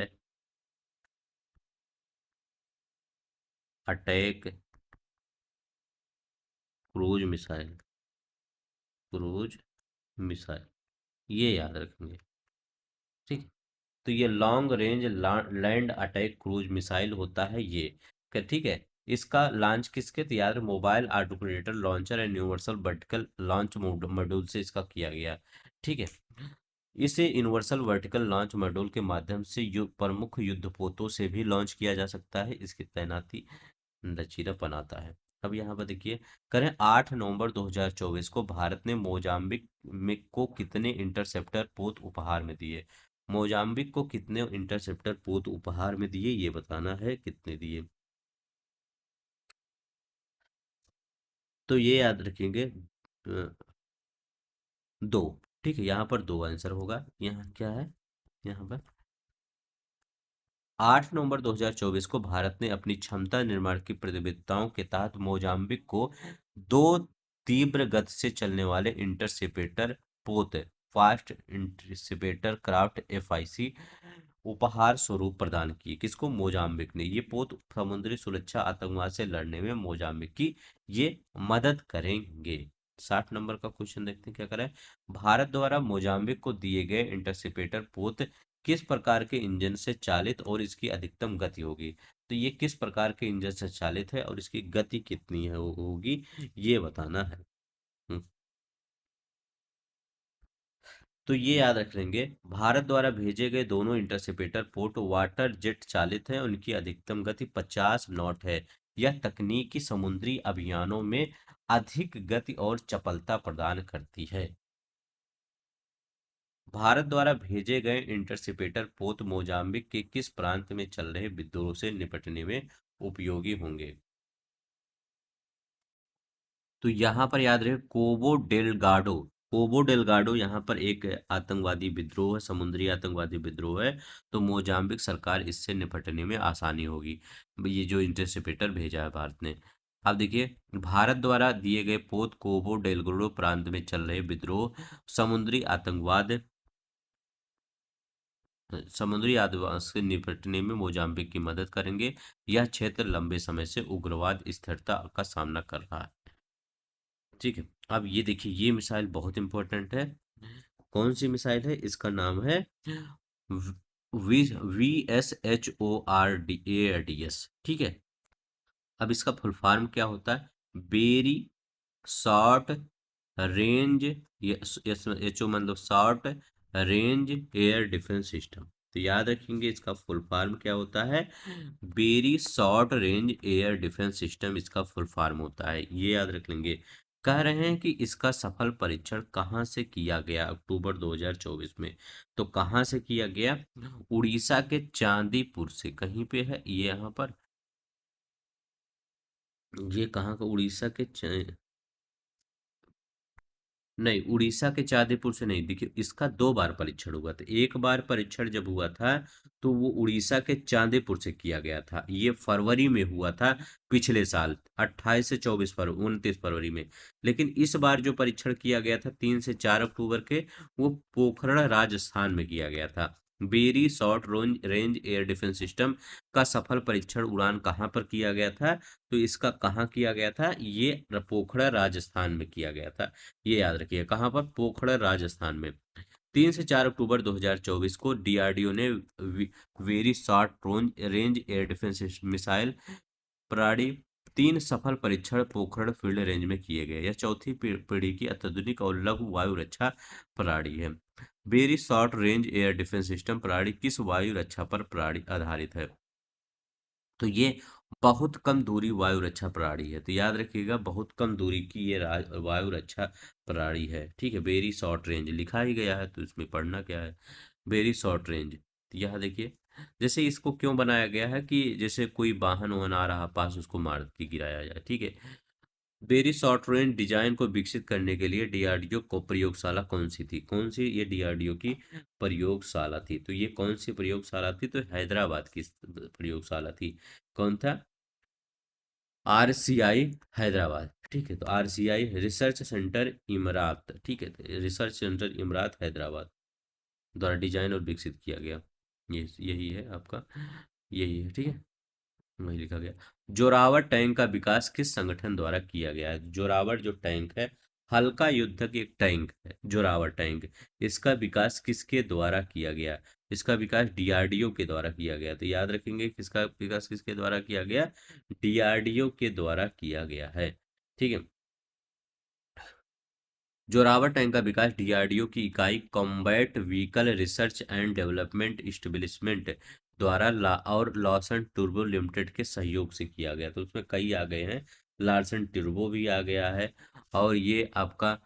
attack cruise missile, cruise missile, ये याद रखेंगे, ठीक। तो ये long range land attack cruise missile होता है ये, ठीक है। इसका लॉन्च किसके तैयार, mobile articulator launcher and universal vertical launch module से इसका किया गया, ठीक है। इसे यूनिवर्सल वर्टिकल लॉन्च मॉड्यूल के माध्यम से प्रमुख युद्धपोतों से भी लॉन्च किया जा सकता है, इसकी तैनाती लचीलापन आता है। अब यहाँ पर देखिए, करें 8 नवंबर 2024 को भारत ने मोजाम्बिक में को कितने इंटरसेप्टर पोत उपहार में दिए, मोजाम्बिक को कितने इंटरसेप्टर पोत उपहार में दिए ये बताना है, कितने दिए। तो ये याद रखेंगे, 2, ठीक है, यहाँ पर 2 आंसर होगा। यहाँ क्या है, यहाँ पर 8 नवंबर 2024 को भारत ने अपनी क्षमता निर्माण की प्रतिबद्धताओं के तहत मोजाम्बिक को 2 तीव्र गति से चलने वाले इंटरसेप्टर पोत, फास्ट इंटरसेप्टर क्राफ्ट एफआईसी उपहार स्वरूप प्रदान किए। किसको, मोजाम्बिक ने। ये पोत समुद्री सुरक्षा आतंकवाद से लड़ने में मोजाम्बिक की ये मदद करेंगे। 60 नंबर का क्वेश्चन देखते हैं क्या करें। भारत द्वारा मोजाम्बिक को दिए गए इंटरसेप्टर पोत किस प्रकार के इंजन से चालित और इसकी अधिकतम गति होगी, तो ये किस प्रकार के इंजन से चालित है और इसकी गति कितनी है होगी, ये बताना है। हम्म, तो ये याद रख लेंगे, भारत द्वारा भेजे गए दोनों इंटरसेप्टर पोर्ट वाटर जेट चालित हैं, उनकी अधिकतम गति 50 नॉट है। यह तकनीकी समुद्री अभियानों में अधिक गति और चपलता प्रदान करती है। भारत द्वारा भेजे गए इंटरसेप्टर पोत मोजाम्बिक के किस प्रांत में चल रहे विद्रोह से निपटने में उपयोगी होंगे, तो यहाँ पर याद रहे कोबो डेलगाडो। कोबो डेलगाडो यहाँ पर एक आतंकवादी विद्रोह है, समुद्री आतंकवादी विद्रोह है। तो मोजाम्बिक सरकार इससे निपटने में आसानी होगी, ये जो इंटरसेप्टर भेजा है भारत ने। अब देखिए, भारत द्वारा दिए गए पोत कोबो डेलगाडो प्रांत में चल रहे विद्रोह समुद्री आतंकवाद समुद्री आदिवास से निपटने में मोजाम्बिक की मदद करेंगे। यह क्षेत्र लंबे समय से उग्रवाद स्थिरता का सामना कर रहा है, ठीक है। अब ये देखिए, ये मिसाइल बहुत इंपॉर्टेंट है। कौन सी मिसाइल है, इसका नाम है वी VSHORDADS, ठीक है। अब इसका फुल फॉर्म क्या होता है, very short range, H O मतलब short range air defence system. तो याद रखेंगे इसका फुल फॉर्म क्या होता है, very short range air defence system इसका फुल फॉर्म होता है, ये याद रख लेंगे। कह रहे हैं कि इसका सफल परीक्षण कहाँ से किया गया अक्टूबर 2024 में, तो कहाँ से किया गया, उड़ीसा के चांदीपुर से, कहीं पे है ये यहाँ पर, ये कहाँ का, उड़ीसा के नहीं, उड़ीसा के चांदीपुर से नहीं। देखिए, इसका दो बार परीक्षण हुआ था। एक बार परीक्षण जब हुआ था तो वो उड़ीसा के चांदीपुर से किया गया था, ये फरवरी में हुआ था, पिछले साल 28 से 29 फरवरी में। लेकिन इस बार जो परीक्षण किया गया था 3 से 4 अक्टूबर के, वो पोखरण राजस्थान में किया गया था। Very short range air defence system का सफल परीक्षण उड़ान कहाँ पर किया गया था? तो इसका कहाँ किया गया था? ये पोखरण राजस्थान में किया गया था। ये याद रखिए, कहाँ पर? पोखरण राजस्थान में। 3 से 4 अक्टूबर 2024 को डीआरडीओ ने very short range air defence missile प्रणाली 3 सफल परीक्षण पोखरण फील्ड रेंज में किए गए। यह चौथी पीढ़ी की अत्याधुनिक और लघु वायु रक्षा प्रणाली है। Very short range air defence system प्रणाली किस वायु रक्षा पर प्रणाली आधारित है? तो ये बहुत कम दूरी वायु रक्षा प्रणाली है। तो याद रखिएगा, बहुत कम दूरी की ये वायु रक्षा प्रणाली है। ठीक है, वेरी शॉर्ट रेंज लिखा ही गया है, तो इसमें पढ़ना क्या है? Very short range. तो यहाँ देखिए, जैसे इसको क्यों बनाया गया है कि जैसे कोई वाहन वाहन आ रहा पास, उसको मार के गिराया जाए। ठीक है। वेरी शॉर्ट रेंज डिजाइन को विकसित करने के लिए डीआरडीओ को प्रयोगशाला कौन सी थी? कौन सी ये डीआरडीओ की प्रयोगशाला थी? तो ये कौन सी प्रयोगशाला थी? तो हैदराबाद की प्रयोगशाला थी। कौन था? आरसीआई हैदराबाद। ठीक है, तो आरसीआई रिसर्च सेंटर इमरात। ठीक है, तो रिसर्च सेंटर इमरात हैदराबाद द्वारा डिजाइन और विकसित किया गया। ये यही है आपका, यही है। ठीक है, वही लिखा गया। जोरावर टैंक का विकास किस संगठन द्वारा किया गया है? जोरावर जो टैंक है, हल्का युद्धक एक टैंक है जोरावर टैंक। इसका विकास किसके द्वारा किया गया? इसका विकास डीआरडीओ के द्वारा किया गया। तो याद रखेंगे, किसका विकास किसके द्वारा किया गया? डीआरडीओ के द्वारा किया गया है। ठीक है। जोरावर टैंक का विकास डीआरडीओ की इकाई combat vehicle research and development establishment द्वारा और लॉसन टूर्बो लिमिटेड के सहयोग से किया गया। तो उसमें कई आ गए हैं, लार्सन टूर्बो भी आ गया है, और ये आपका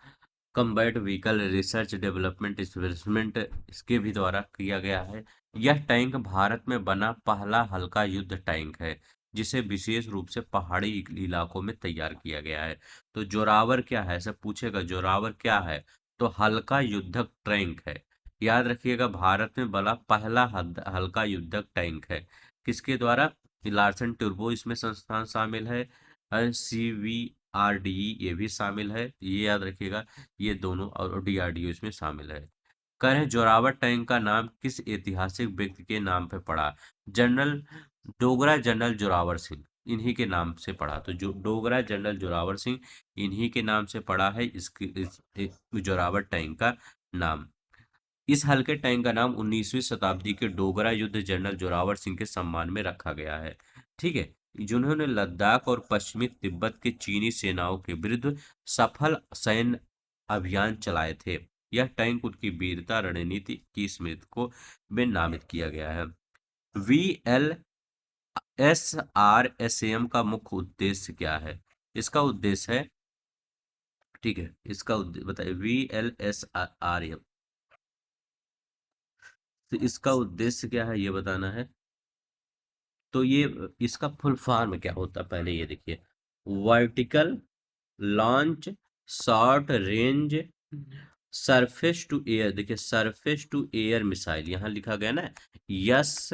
combat vehicle research development establishment, इसके भी द्वारा किया गया है। यह टैंक भारत में बना पहला हल्का युद्ध टैंक है, जिसे विशेष रूप से पहाड़ी इलाकों में तैयार किया गया है। तो जोरावर क्या है? सब पूछेगा, जोरावर क्या है? तो हल्का युद्धक टैंक है। याद रखिएगा, भारत में बना पहला हल्का युद्धक टैंक है। किसके द्वारा? लार्सन टुर्बो इसमें संस्थान शामिल है, CVRDE ये भी शामिल है, ये याद रखिएगा। ये दोनों और डीआरडीओ इसमें शामिल है। करें, जोरावर टैंक का नाम किस ऐतिहासिक व्यक्ति के नाम पे पड़ा? जनरल डोगरा जनरल जोरावर सिंह, इन्हीं के नाम से पड़ा। तो जो डोगरा जनरल जोरावर सिंह, इन्हीं के नाम से पड़ा है इस जोरावर टैंक का नाम। इस हल्के टैंक का नाम 19वीं शताब्दी के डोगरा युद्ध जनरल जोरावर सिंह के सम्मान में रखा गया है। ठीक है, जिन्होंने लद्दाख और पश्चिमी तिब्बत के चीनी सेनाओं के विरुद्ध सफल सैन्य अभियान चलाए थे। यह टैंक उनकी वीरता रणनीति की स्मृति को में नामित किया गया है। VLSRSAM का मुख्य उद्देश्य क्या है? इसका उद्देश्य है, ठीक है, इसका उद्देश्य बताइए। VLSRM, तो इसका उद्देश्य क्या है ये बताना है। तो ये इसका फुल फॉर्म क्या होता है, पहले ये देखिए। Vertical launch short range surface to air. देखिए, सरफेस टू एयर मिसाइल यहाँ लिखा गया ना, यस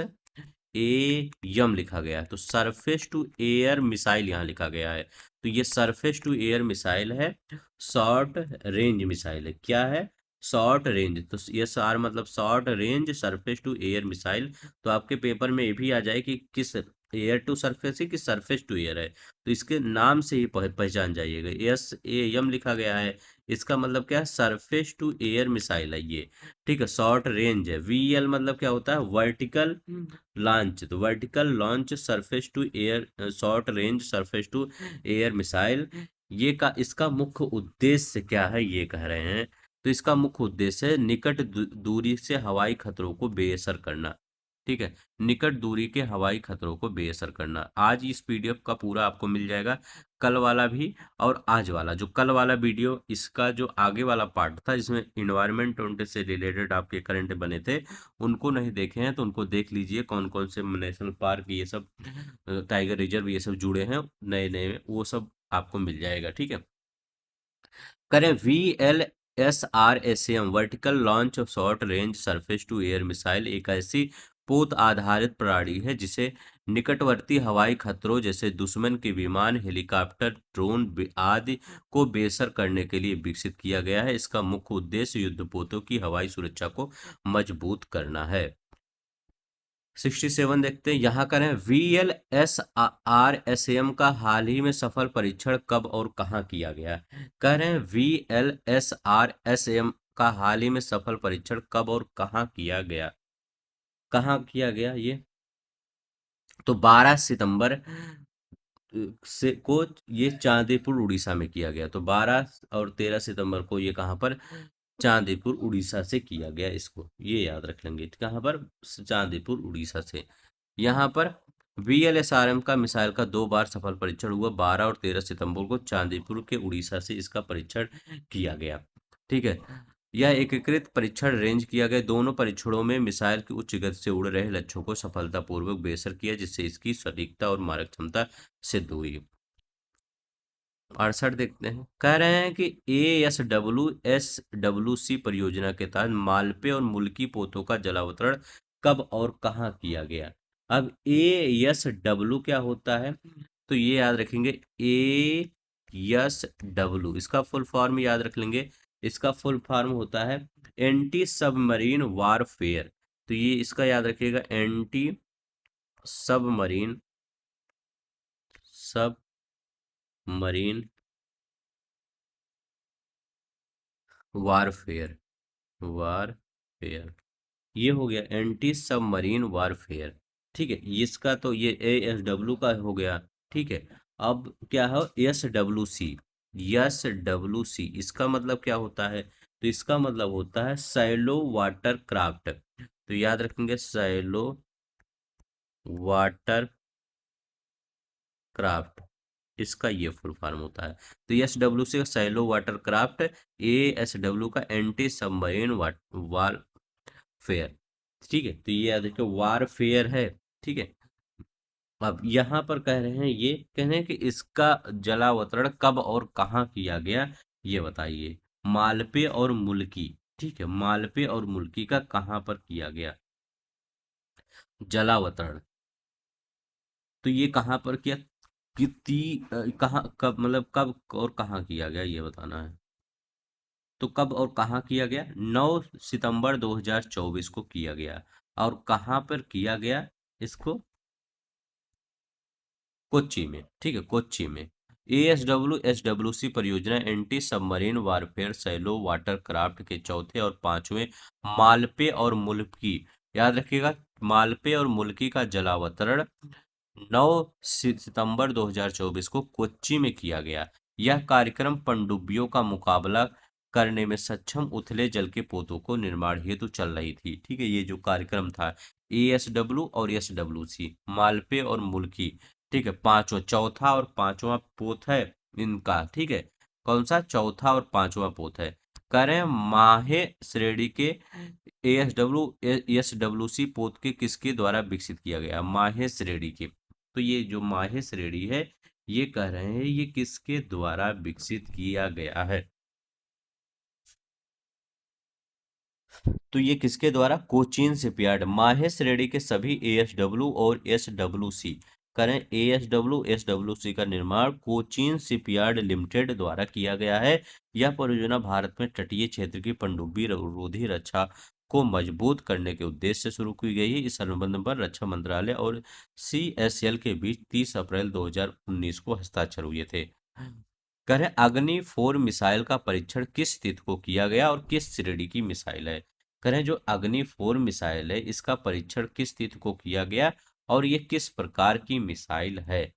ए यम लिखा गया है, तो सरफेस टू एयर मिसाइल यहाँ लिखा गया है। तो ये सरफेस टू एयर मिसाइल है, शॉर्ट रेंज मिसाइल है। क्या है? Short range. तो ये सार मतलब short range surface to air missile. तो आपके पेपर में ये भी आ जाए कि किस एयर टू सरफेस है कि सरफेस टू एयर है। तो इसके नाम से ही पहचान जाइएगा, SAM लिखा गया है, इसका मतलब क्या है? सरफेस टू एयर मिसाइल है ये। ठीक है, शॉर्ट रेंज है। VL मतलब क्या होता है? Vertical launch. तो vertical launch surface to air short range surface to air missile. ये का इसका मुख्य उद्देश्य क्या है ये कह रहे हैं? तो इसका मुख्य उद्देश्य है निकट दूरी से हवाई खतरों को बेअसर करना। ठीक है, निकट दूरी के हवाई खतरों को बेअसर करना। आज इस PDF का पूरा आपको मिल जाएगा, कल वाला भी और आज वाला। जो कल वाला वीडियो, इसका जो आगे वाला पार्ट था, इसमें इन्वायरमेंट से रिलेटेड आपके करंट बने थे, उनको नहीं देखे हैं तो उनको देख लीजिए। कौन कौन से नेशनल पार्क ये सब, टाइगर रिजर्व ये सब जुड़े हैं नए नए, वो सब आपको मिल जाएगा। ठीक है, करें। VLSRSAM vertical launch short range surface to air missile एक ऐसी पोत आधारित प्रणाली है जिसे निकटवर्ती हवाई खतरों जैसे दुश्मन के विमान, हेलीकॉप्टर, ड्रोन आदि को बेअसर करने के लिए विकसित किया गया है। इसका मुख्य उद्देश्य युद्धपोतों की हवाई सुरक्षा को मजबूत करना है। 67 देखते हैं, यहाँ करें VLSRSAM का हाल ही में सफल परीक्षण कब और कहाँ किया गया। कह रहे हैं VLSRSAM का हाल ही में सफल परीक्षण कब और कहाँ किया गया। कहाँ किया गया ये, तो 12 सितंबर से को ये चांदीपुर उड़ीसा में किया गया। तो 12 और 13 सितंबर को ये कहाँ पर, चांदीपुर उड़ीसा से किया गया। इसको ये याद रख लेंगे, कहाँ पर, चांदीपुर उड़ीसा से। यहाँ पर VLSRM का मिसाइल का 2 बार सफल परीक्षण हुआ, 12 और 13 सितंबर को चांदीपुर के उड़ीसा से इसका परीक्षण किया गया। ठीक है, यह एकीकृत परीक्षण रेंज किया गया। दोनों परीक्षणों में मिसाइल की उच्च गति से उड़ रहे लक्ष्यों को सफलतापूर्वक बेअसर किया, जिससे इसकी सटीकता और मारक क्षमता सिद्ध हुई। 68 देखते हैं, कह रहे हैं कि ASWSWC परियोजना के तहत मालपे और मुल्की पोतों का जलावतरण कब और कहाँ किया गया। अब ASW क्या होता है, तो ये याद रखेंगे, ASW इसका फुल फॉर्म याद रख लेंगे। इसका फुल फॉर्म होता है एंटी सबमरीन वारफेयर। तो ये इसका याद रखिएगा, anti submarine submarine warfare. Warfare ये हो गया एंटी सबमरीन वारफेयर। ठीक है, इसका तो ये ASW का हो गया। ठीक है, अब क्या है SWC। SWC इसका मतलब क्या होता है, तो इसका मतलब होता है सैलो वाटर क्राफ्ट। तो याद रखेंगे, सैलो वाटर क्राफ्ट इसका ये फुल फॉर्म होता है। तो SWC का सैलो वाटर क्राफ्ट, ASW का एंटी सबमरीन वारफेयर। ठीक है, तो ये याद रखिए वारफेयर है। ठीक है, अब यहाँ पर कह रहे हैं, ये कह रहे हैं कि इसका जलावतरण कब और कहाँ किया गया, ये बताइए। मालपे और मुल्की, ठीक है, मालपे और मुल्की का कहाँ पर किया गया जलावतरण, तो ये कहाँ पर किया, कहाँ कब, मतलब कब और कहाँ किया गया ये बताना है। तो कब और कहाँ किया गया, 9 सितंबर 2024 को किया गया। और कहाँ पर किया गया इसको, कोच्चि में। ठीक है, कोच्चि में। ASWSWC परियोजना anti submarine warfare shallow water craft के चौथे और पांचवें मालपे और मुल्की, याद रखिएगा, मालपे और मुल्की का जलावतरण 9 सितंबर 2024 को कोच्चि में किया गया। यह कार्यक्रम पनडुब्बियों का मुकाबला करने में सक्षम उथले जल के पोतों को निर्माण हेतु चल रही थी। ठीक है, ये जो कार्यक्रम था ASW और SWC मालपे और मुल्की। ठीक है, पांचवा, चौथा और पांचवा पोत है इनका। ठीक है, कौन सा, चौथा और पांचवा पोत है। कह रहे हैं माहे श्रेणी के ASWSWC पोत के किसके द्वारा विकसित किया गया, माहे श्रेणी के। तो ये जो माहे श्रेणी है, ये कह रहे हैं ये किसके द्वारा विकसित किया गया है, तो ये किसके द्वारा, कोचीन शिपयार्ड। माहे श्रेणी के सभी ASW और SWC करें, ASW SWC का निर्माण कोचीन शिपयार्ड लिमिटेड द्वारा किया गया है। यह परियोजना भारत में तटीय क्षेत्र की पनडुब्बी रोधी रक्षा को मजबूत करने के उद्देश्य से शुरू की गई है। इस अनुबंध पर रक्षा मंत्रालय और CSL के बीच 30 अप्रैल 2019 को हस्ताक्षर हुए थे। करें अग्नि 4 मिसाइल का परीक्षण किस तिथि को किया गया और किस श्रेणी की मिसाइल है। करें जो अग्नि 4 मिसाइल है इसका परीक्षण किस तिथि को किया गया और ये किस प्रकार की मिसाइल है।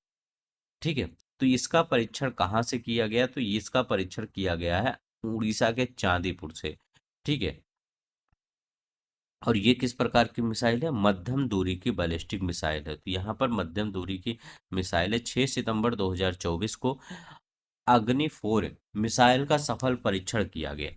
ठीक है, तो इसका परीक्षण कहाँ से किया गया, तो इसका परीक्षण किया गया है उड़ीसा के चांदीपुर से। ठीक है, और ये किस प्रकार की मिसाइल है, मध्यम दूरी की बैलिस्टिक मिसाइल है। तो यहाँ पर मध्यम दूरी की मिसाइल है। 6 सितंबर 2024 को अग्नि 4 मिसाइल का सफल परीक्षण किया गया।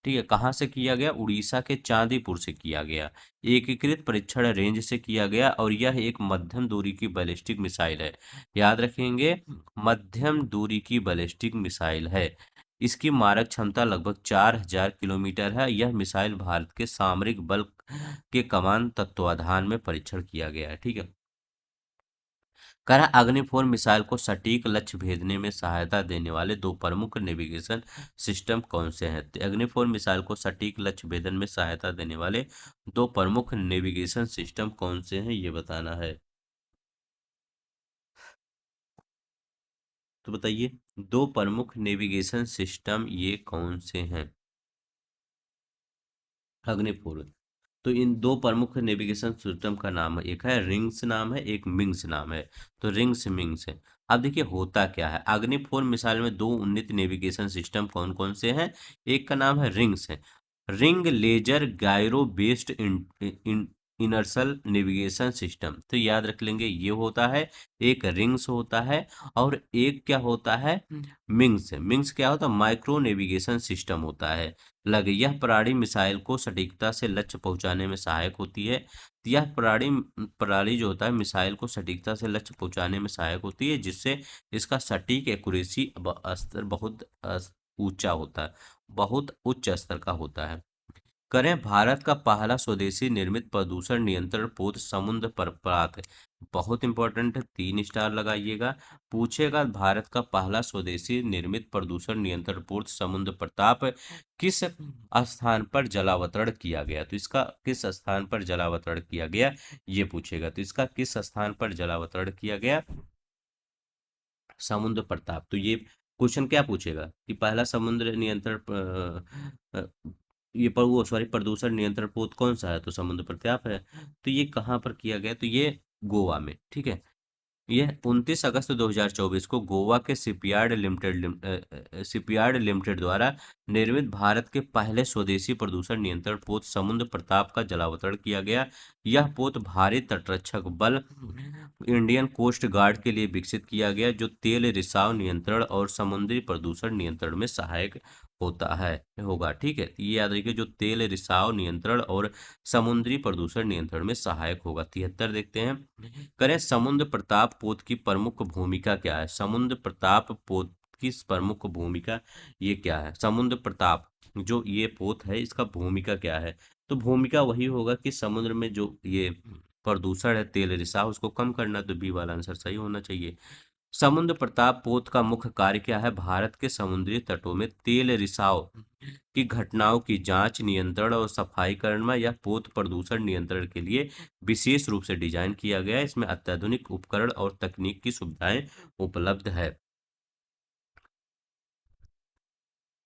ठीक है, कहाँ से किया गया, उड़ीसा के चांदीपुर से किया गया। एकीकृत परीक्षण रेंज से किया गया और यह एक मध्यम दूरी की बैलिस्टिक मिसाइल है। याद रखेंगे, मध्यम दूरी की बैलिस्टिक मिसाइल है। इसकी मारक क्षमता लगभग 4000 किलोमीटर है। यह मिसाइल भारत के सामरिक बल के कमान तत्वाधान में परीक्षण किया गया है। ठीक है। कह रहा है, अग्नि 4 मिसाइल को सटीक लक्ष्य भेदने में सहायता देने वाले दो प्रमुख नेविगेशन सिस्टम कौन से हैं? तो अग्नि 4 मिसाइल को सटीक लक्ष्य भेदन में सहायता देने वाले दो प्रमुख नेविगेशन सिस्टम कौन से हैं, ये बताना है। तो बताइए, दो प्रमुख नेविगेशन सिस्टम ये कौन से हैं? अग्नि 4। तो इन दो प्रमुख नेविगेशन सिस्टम का नाम है, एक है रिंग्स नाम है, एक मिंग्स नाम है। तो रिंग्स मिंग्स है। अब देखिए होता क्या है, अग्नि 4 मिसाइल में दो उन्नत नेविगेशन सिस्टम कौन कौन से हैं। एक का नाम है रिंग्स है, ring laser gyro based inertial navigation system. तो याद रख लेंगे, ये होता है, एक रिंग्स होता है, और एक क्या होता है, मिंग्स। मिंग्स क्या होता है, माइक्रो नेविगेशन सिस्टम होता है। लगे, यह प्रणाली मिसाइल को सटीकता से लक्ष्य पहुंचाने में सहायक होती है। यह प्रणाली जो होता है मिसाइल को सटीकता से लक्ष्य पहुंचाने में सहायक होती है, जिससे इसका सटीक एक्यूरेसी स्तर बहुत ऊंचा होता है, बहुत उच्च स्तर का होता है। करें, भारत का पहला स्वदेशी निर्मित प्रदूषण नियंत्रण पोत समुद्र पर प्रात। बहुत इंपॉर्टेंट है, 3 स्टार लगाइएगा। पूछेगा, भारत का पहला स्वदेशी निर्मित प्रदूषण नियंत्रण पोत समुद्र प्रताप किस स्थान पर जलावतरण किया गया? तो इसका किस स्थान पर जलावतरण किया गया, ये पूछेगा। तो इसका किस स्थान पर जलावतरण किया गया? समुद्र प्रताप। तो ये क्वेश्चन क्या पूछेगा कि पहला समुद्र नियंत्रण ये पर वो सॉरी प्रदूषण नियंत्रण पोत कौन सा है? तो समुद्र प्रताप है। तो ये कहाँ पर किया गया? तो ये गोवा में। ठीक है। यह 29 अगस्त 2024 को गोवा के शिपयार्ड लिमिटेड द्वारा निर्मित भारत के पहले स्वदेशी प्रदूषण नियंत्रण पोत समुद्र प्रताप का जलावतरण किया गया। यह पोत भारी तटरक्षक बल इंडियन कोस्ट गार्ड के लिए विकसित किया गया, जो तेल रिसाव नियंत्रण और समुद्री प्रदूषण नियंत्रण में सहायक होता है होगा। ठीक है, तो ये याद रखिए, जो तेल रिसाव नियंत्रण और समुद्री प्रदूषण नियंत्रण में सहायक होगा। 73 देखते हैं। करें, समुद्र प्रताप पोत की प्रमुख भूमिका क्या है? समुद्र प्रताप पोत की प्रमुख भूमिका ये क्या है? समुद्र प्रताप जो ये पोत है, इसका भूमिका क्या है? तो भूमिका वही होगा कि समुद्र में जो ये प्रदूषण है, तेल रिसाव, उसको कम करना। तो बी वाला आंसर सही होना चाहिए। समुद्र प्रताप पोत का मुख्य कार्य क्या है? भारत के समुद्री तटों में तेल रिसाव की घटनाओं की जांच, नियंत्रण और सफाईकरण में यह पोत प्रदूषण नियंत्रण के लिए विशेष रूप से डिजाइन किया गया है। इसमें अत्याधुनिक उपकरण और तकनीक की सुविधाएं उपलब्ध है।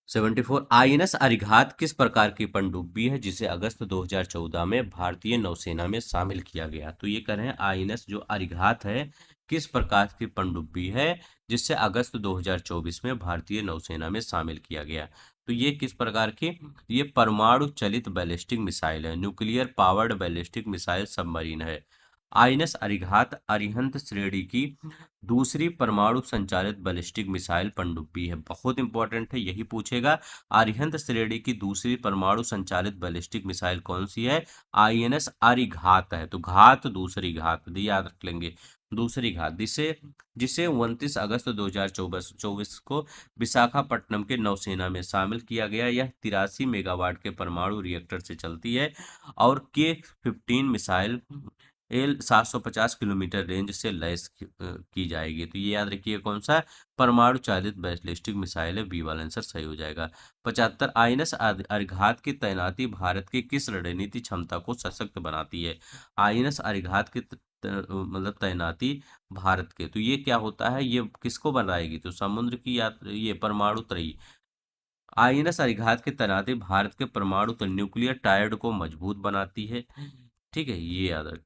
74 आईएनएस अरिघात किस प्रकार की पनडुब्बी है, जिसे अगस्त 2014 में भारतीय नौसेना में शामिल किया गया? तो ये कह रहे हैं, आईएनएस जो अरिघात है किस प्रकार की पनडुब्बी है, जिसे अगस्त 2024 में भारतीय नौसेना में शामिल किया गया? तो ये किस प्रकार की, ये परमाणु चलित बैलिस्टिक मिसाइल है, nuclear powered ballistic missile submarine है। आईएनएस अरिघात अरिहंत श्रेणी की दूसरी परमाणु संचालित बैलिस्टिक मिसाइल पनडुब्बी है। बहुत इंपॉर्टेंट है, यही पूछेगा। अरिहंत श्रेणी की दूसरी परमाणु संचालित बैलिस्टिक मिसाइल कौन सी है? आईएनएस अरिघात है। तो घात दूसरी घात याद रख लेंगे, दूसरी घात, जिसे जिसे 29 अगस्त 2024 को विशाखापट्टनम के नौसेना में शामिल किया गया। यह 83 मेगावाट के परमाणु रिएक्टर से चलती है, और K-15 missile L 750 kilometre range से लैस की जाएगी। तो ये याद रखिए, कौन सा? परमाणु चालित बैलिस्टिक मिसाइल है। बी वाला आंसर सही हो जाएगा। 75 आईएनएस अर्घात की तैनाती भारत की किस रणनीति क्षमता को सशक्त बनाती है? आईएनएस अर्घात की मतलब तैनाती भारत के, तो ये क्या होता है, ये किसको बनाएगी? तो समुद्र की यात्रा, ये परमाणु त्रयी। आईएनएस अर्घात की तैनाती भारत के परमाणु न्यूक्लियर टायर्ड को मजबूत बनाती है। ठीक है, ये याद रख।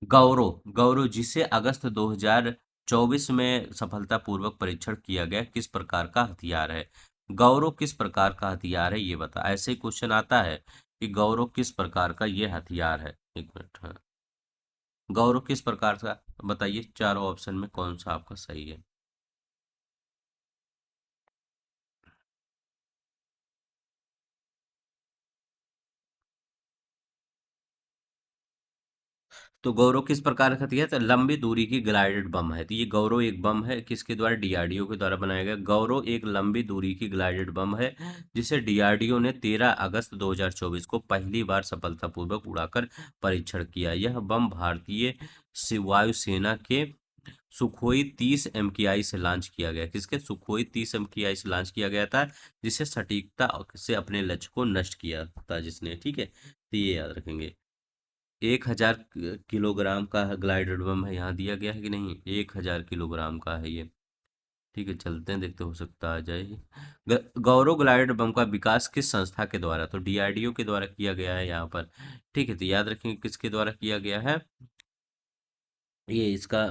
गौरव, गौरव जिसे अगस्त 2024 में सफलतापूर्वक परीक्षण किया गया, किस प्रकार का हथियार है? गौरव किस प्रकार का हथियार है, ये बता। ऐसे ही क्वेश्चन आता है कि गौरव किस प्रकार का ये हथियार है। एक मिनट, हाँ। गौरव किस प्रकार का, बताइए चारों ऑप्शन में कौन सा आपका सही है? तो गौरव किस प्रकार का है? तो लंबी दूरी की ग्लाइडेड बम है। तो ये गौरव एक बम है, किसके द्वारा? डीआरडीओ के द्वारा बनाया गया। गौरव एक लंबी दूरी की ग्लाइडेड बम है जिसे डीआरडीओ ने 13 अगस्त 2024 को पहली बार सफलतापूर्वक उड़ाकर परीक्षण किया। यह बम भारतीय वायुसेना के सुखोई 30 MKI से लॉन्च किया गया। किसके? सुखोई 30 MKI से लॉन्च किया गया था, जिसे सटीकता से अपने लक्ष्य को नष्ट किया था जिसने। ठीक है, तो ये याद रखेंगे। 1000 किलोग्राम का ग्लाइडेड बम है, यहाँ दिया गया है कि नहीं? 1000 किलोग्राम का है ये। ठीक है, चलते हैं, देखते, हो सकता आ जाए। गौरव ग्लाइडेड बम का विकास किस संस्था के द्वारा? तो डीआरडीओ के द्वारा किया गया है यहाँ पर। ठीक है, तो याद रखेंगे किसके द्वारा किया गया है ये इसका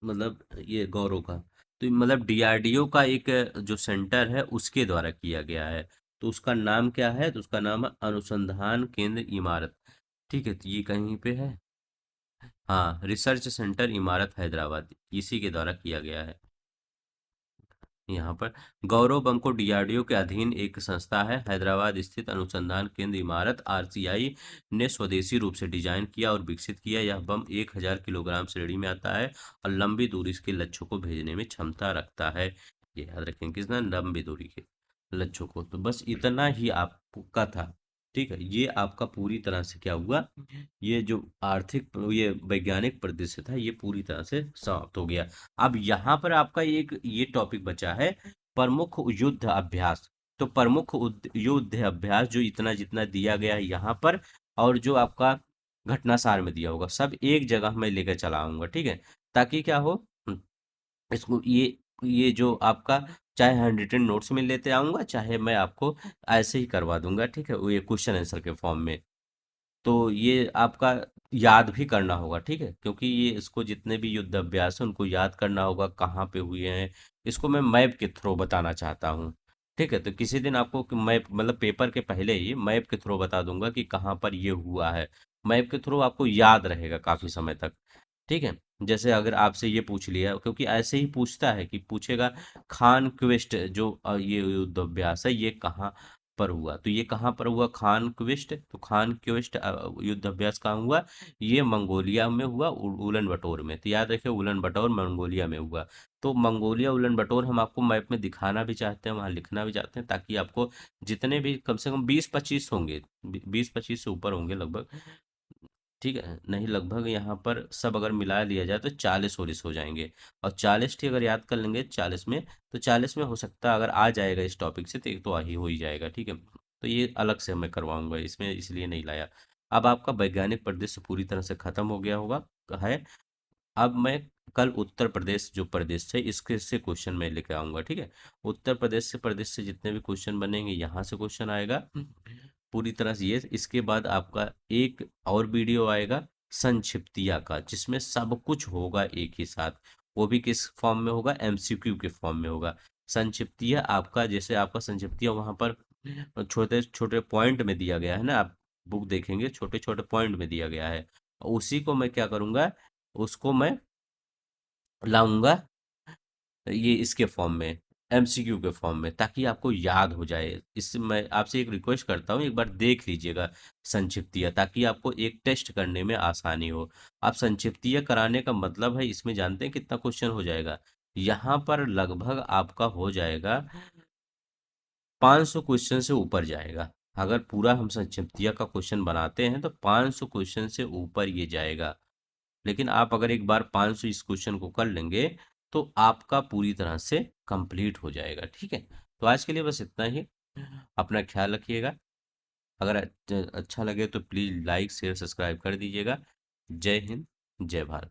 मतलब ये गौरव का। तो मतलब डीआरडीओ का एक जो सेंटर है उसके द्वारा किया गया है। तो उसका नाम क्या है? तो उसका नाम है अनुसंधान केंद्र इमारत। ठीक है, तो ये कहीं पे है। हाँ, रिसर्च सेंटर इमारत हैदराबाद, इसी के द्वारा किया गया है यहाँ पर। गौरव बम को डीआरडीओ के अधीन एक संस्था है हैदराबाद स्थित अनुसंधान केंद्र इमारत आरसीआई ने स्वदेशी रूप से डिजाइन किया और विकसित किया। यह बम 1000 किलोग्राम श्रेणी में आता है और लंबी दूरी के लक्ष्यों को भेजने में क्षमता रखता है। ये याद रखें, कितना? लंबी दूरी के लक्ष्यों को। तो बस इतना ही आपका था। ठीक है, ये आपका पूरी तरह से क्या हुआ, ये जो आर्थिक ये वैज्ञानिक परिदृश्य था ये पूरी तरह से समाप्त हो गया। अब यहाँ पर आपका एक ये टॉपिक बचा है, प्रमुख युद्ध अभ्यास। तो प्रमुख युद्ध अभ्यास जो इतना जितना दिया गया है यहाँ पर, और जो आपका घटनासार में दिया होगा, सब एक जगह मैं लेकर चला आऊंगा। ठीक है, ताकि क्या हो, इसको ये जो आपका, चाहे हैंड रिटन नोट्स में लेते आऊंगा, चाहे मैं आपको ऐसे ही करवा दूंगा। ठीक है, वो ये क्वेश्चन आंसर के फॉर्म में। तो ये आपका याद भी करना होगा। ठीक है, क्योंकि ये इसको जितने भी युद्ध अभ्यास है उनको याद करना होगा कहाँ पे हुए हैं। इसको मैं मैप के थ्रू बताना चाहता हूँ। ठीक है, तो किसी दिन आपको मैप मतलब पेपर के पहले ही मैप के थ्रू बता दूंगा कि कहाँ पर ये हुआ है। मैप के थ्रू आपको याद रहेगा काफी समय तक। ठीक है, जैसे अगर आपसे ये पूछ लिया, क्योंकि ऐसे ही पूछता है कि पूछेगा खान क्विस्ट जो ये युद्ध अभ्यास है ये कहाँ पर हुआ? तो ये कहाँ पर हुआ? खान क्विस्ट। तो खान क्विस्ट युद्ध अभ्यास कहाँ हुआ? ये मंगोलिया में हुआ, उलन बटोर में। तो याद रखिए, उलन बटोर मंगोलिया में हुआ। तो मंगोलिया उलन बटोर हम आपको मैप में दिखाना भी चाहते हैं, वहां लिखना भी चाहते हैं, ताकि आपको जितने भी कम से कम 20-25 होंगे, 20-25 से ऊपर होंगे लगभग। ठीक है, नहीं लगभग, यहाँ पर सब अगर मिला लिया जाए तो 40-40 हो जाएंगे। और 40 ठीक अगर याद कर लेंगे 40 में, तो 40 में हो सकता है अगर आ जाएगा इस टॉपिक से तो एक तो आ ही हो ही जाएगा। ठीक है, तो ये अलग से मैं करवाऊंगा, इसमें इसलिए नहीं लाया। अब आपका वैज्ञानिक परिदृश्य पूरी तरह से खत्म हो गया होगा है। अब मैं कल उत्तर प्रदेश जो प्रदेश है इसके से क्वेश्चन मैं लेके आऊंगा। ठीक है, उत्तर प्रदेश से प्रदेश से जितने भी क्वेश्चन बनेंगे यहाँ से क्वेश्चन आएगा पूरी तरह से। ये इसके बाद आपका एक और वीडियो आएगा संक्षिप्तिया का, जिसमें सब कुछ होगा एक ही साथ। वो भी किस फॉर्म में होगा? एमसीक्यू के फॉर्म में होगा। संक्षिप्तिया आपका, जैसे आपका संक्षिप्तिया वहां पर छोटे छोटे पॉइंट में दिया गया है ना, आप बुक देखेंगे छोटे छोटे पॉइंट में दिया गया है। उसी को मैं क्या करूंगा, उसको मैं लाऊंगा ये इसके फॉर्म में, एमसीक्यू के फॉर्म में, ताकि आपको याद हो जाए। इससे मैं आपसे एक रिक्वेस्ट करता हूँ, एक बार देख लीजिएगा संक्षिप्तीय, ताकि आपको एक टेस्ट करने में आसानी हो। आप संक्षिप्तीय कराने का मतलब है, इसमें जानते हैं कितना क्वेश्चन हो जाएगा? यहाँ पर लगभग आपका हो जाएगा 500 क्वेश्चन से ऊपर जाएगा। अगर पूरा हम संक्षिप्तीय का क्वेश्चन बनाते हैं तो 500 क्वेश्चन से ऊपर ये जाएगा। लेकिन आप अगर एक बार 500 इस क्वेश्चन को कर लेंगे तो आपका पूरी तरह से कंप्लीट हो जाएगा। ठीक है, तो आज के लिए बस इतना ही। अपना ख्याल रखिएगा। अगर अच्छा लगे तो प्लीज़ लाइक शेयर सब्सक्राइब कर दीजिएगा। जय हिंद, जय भारत।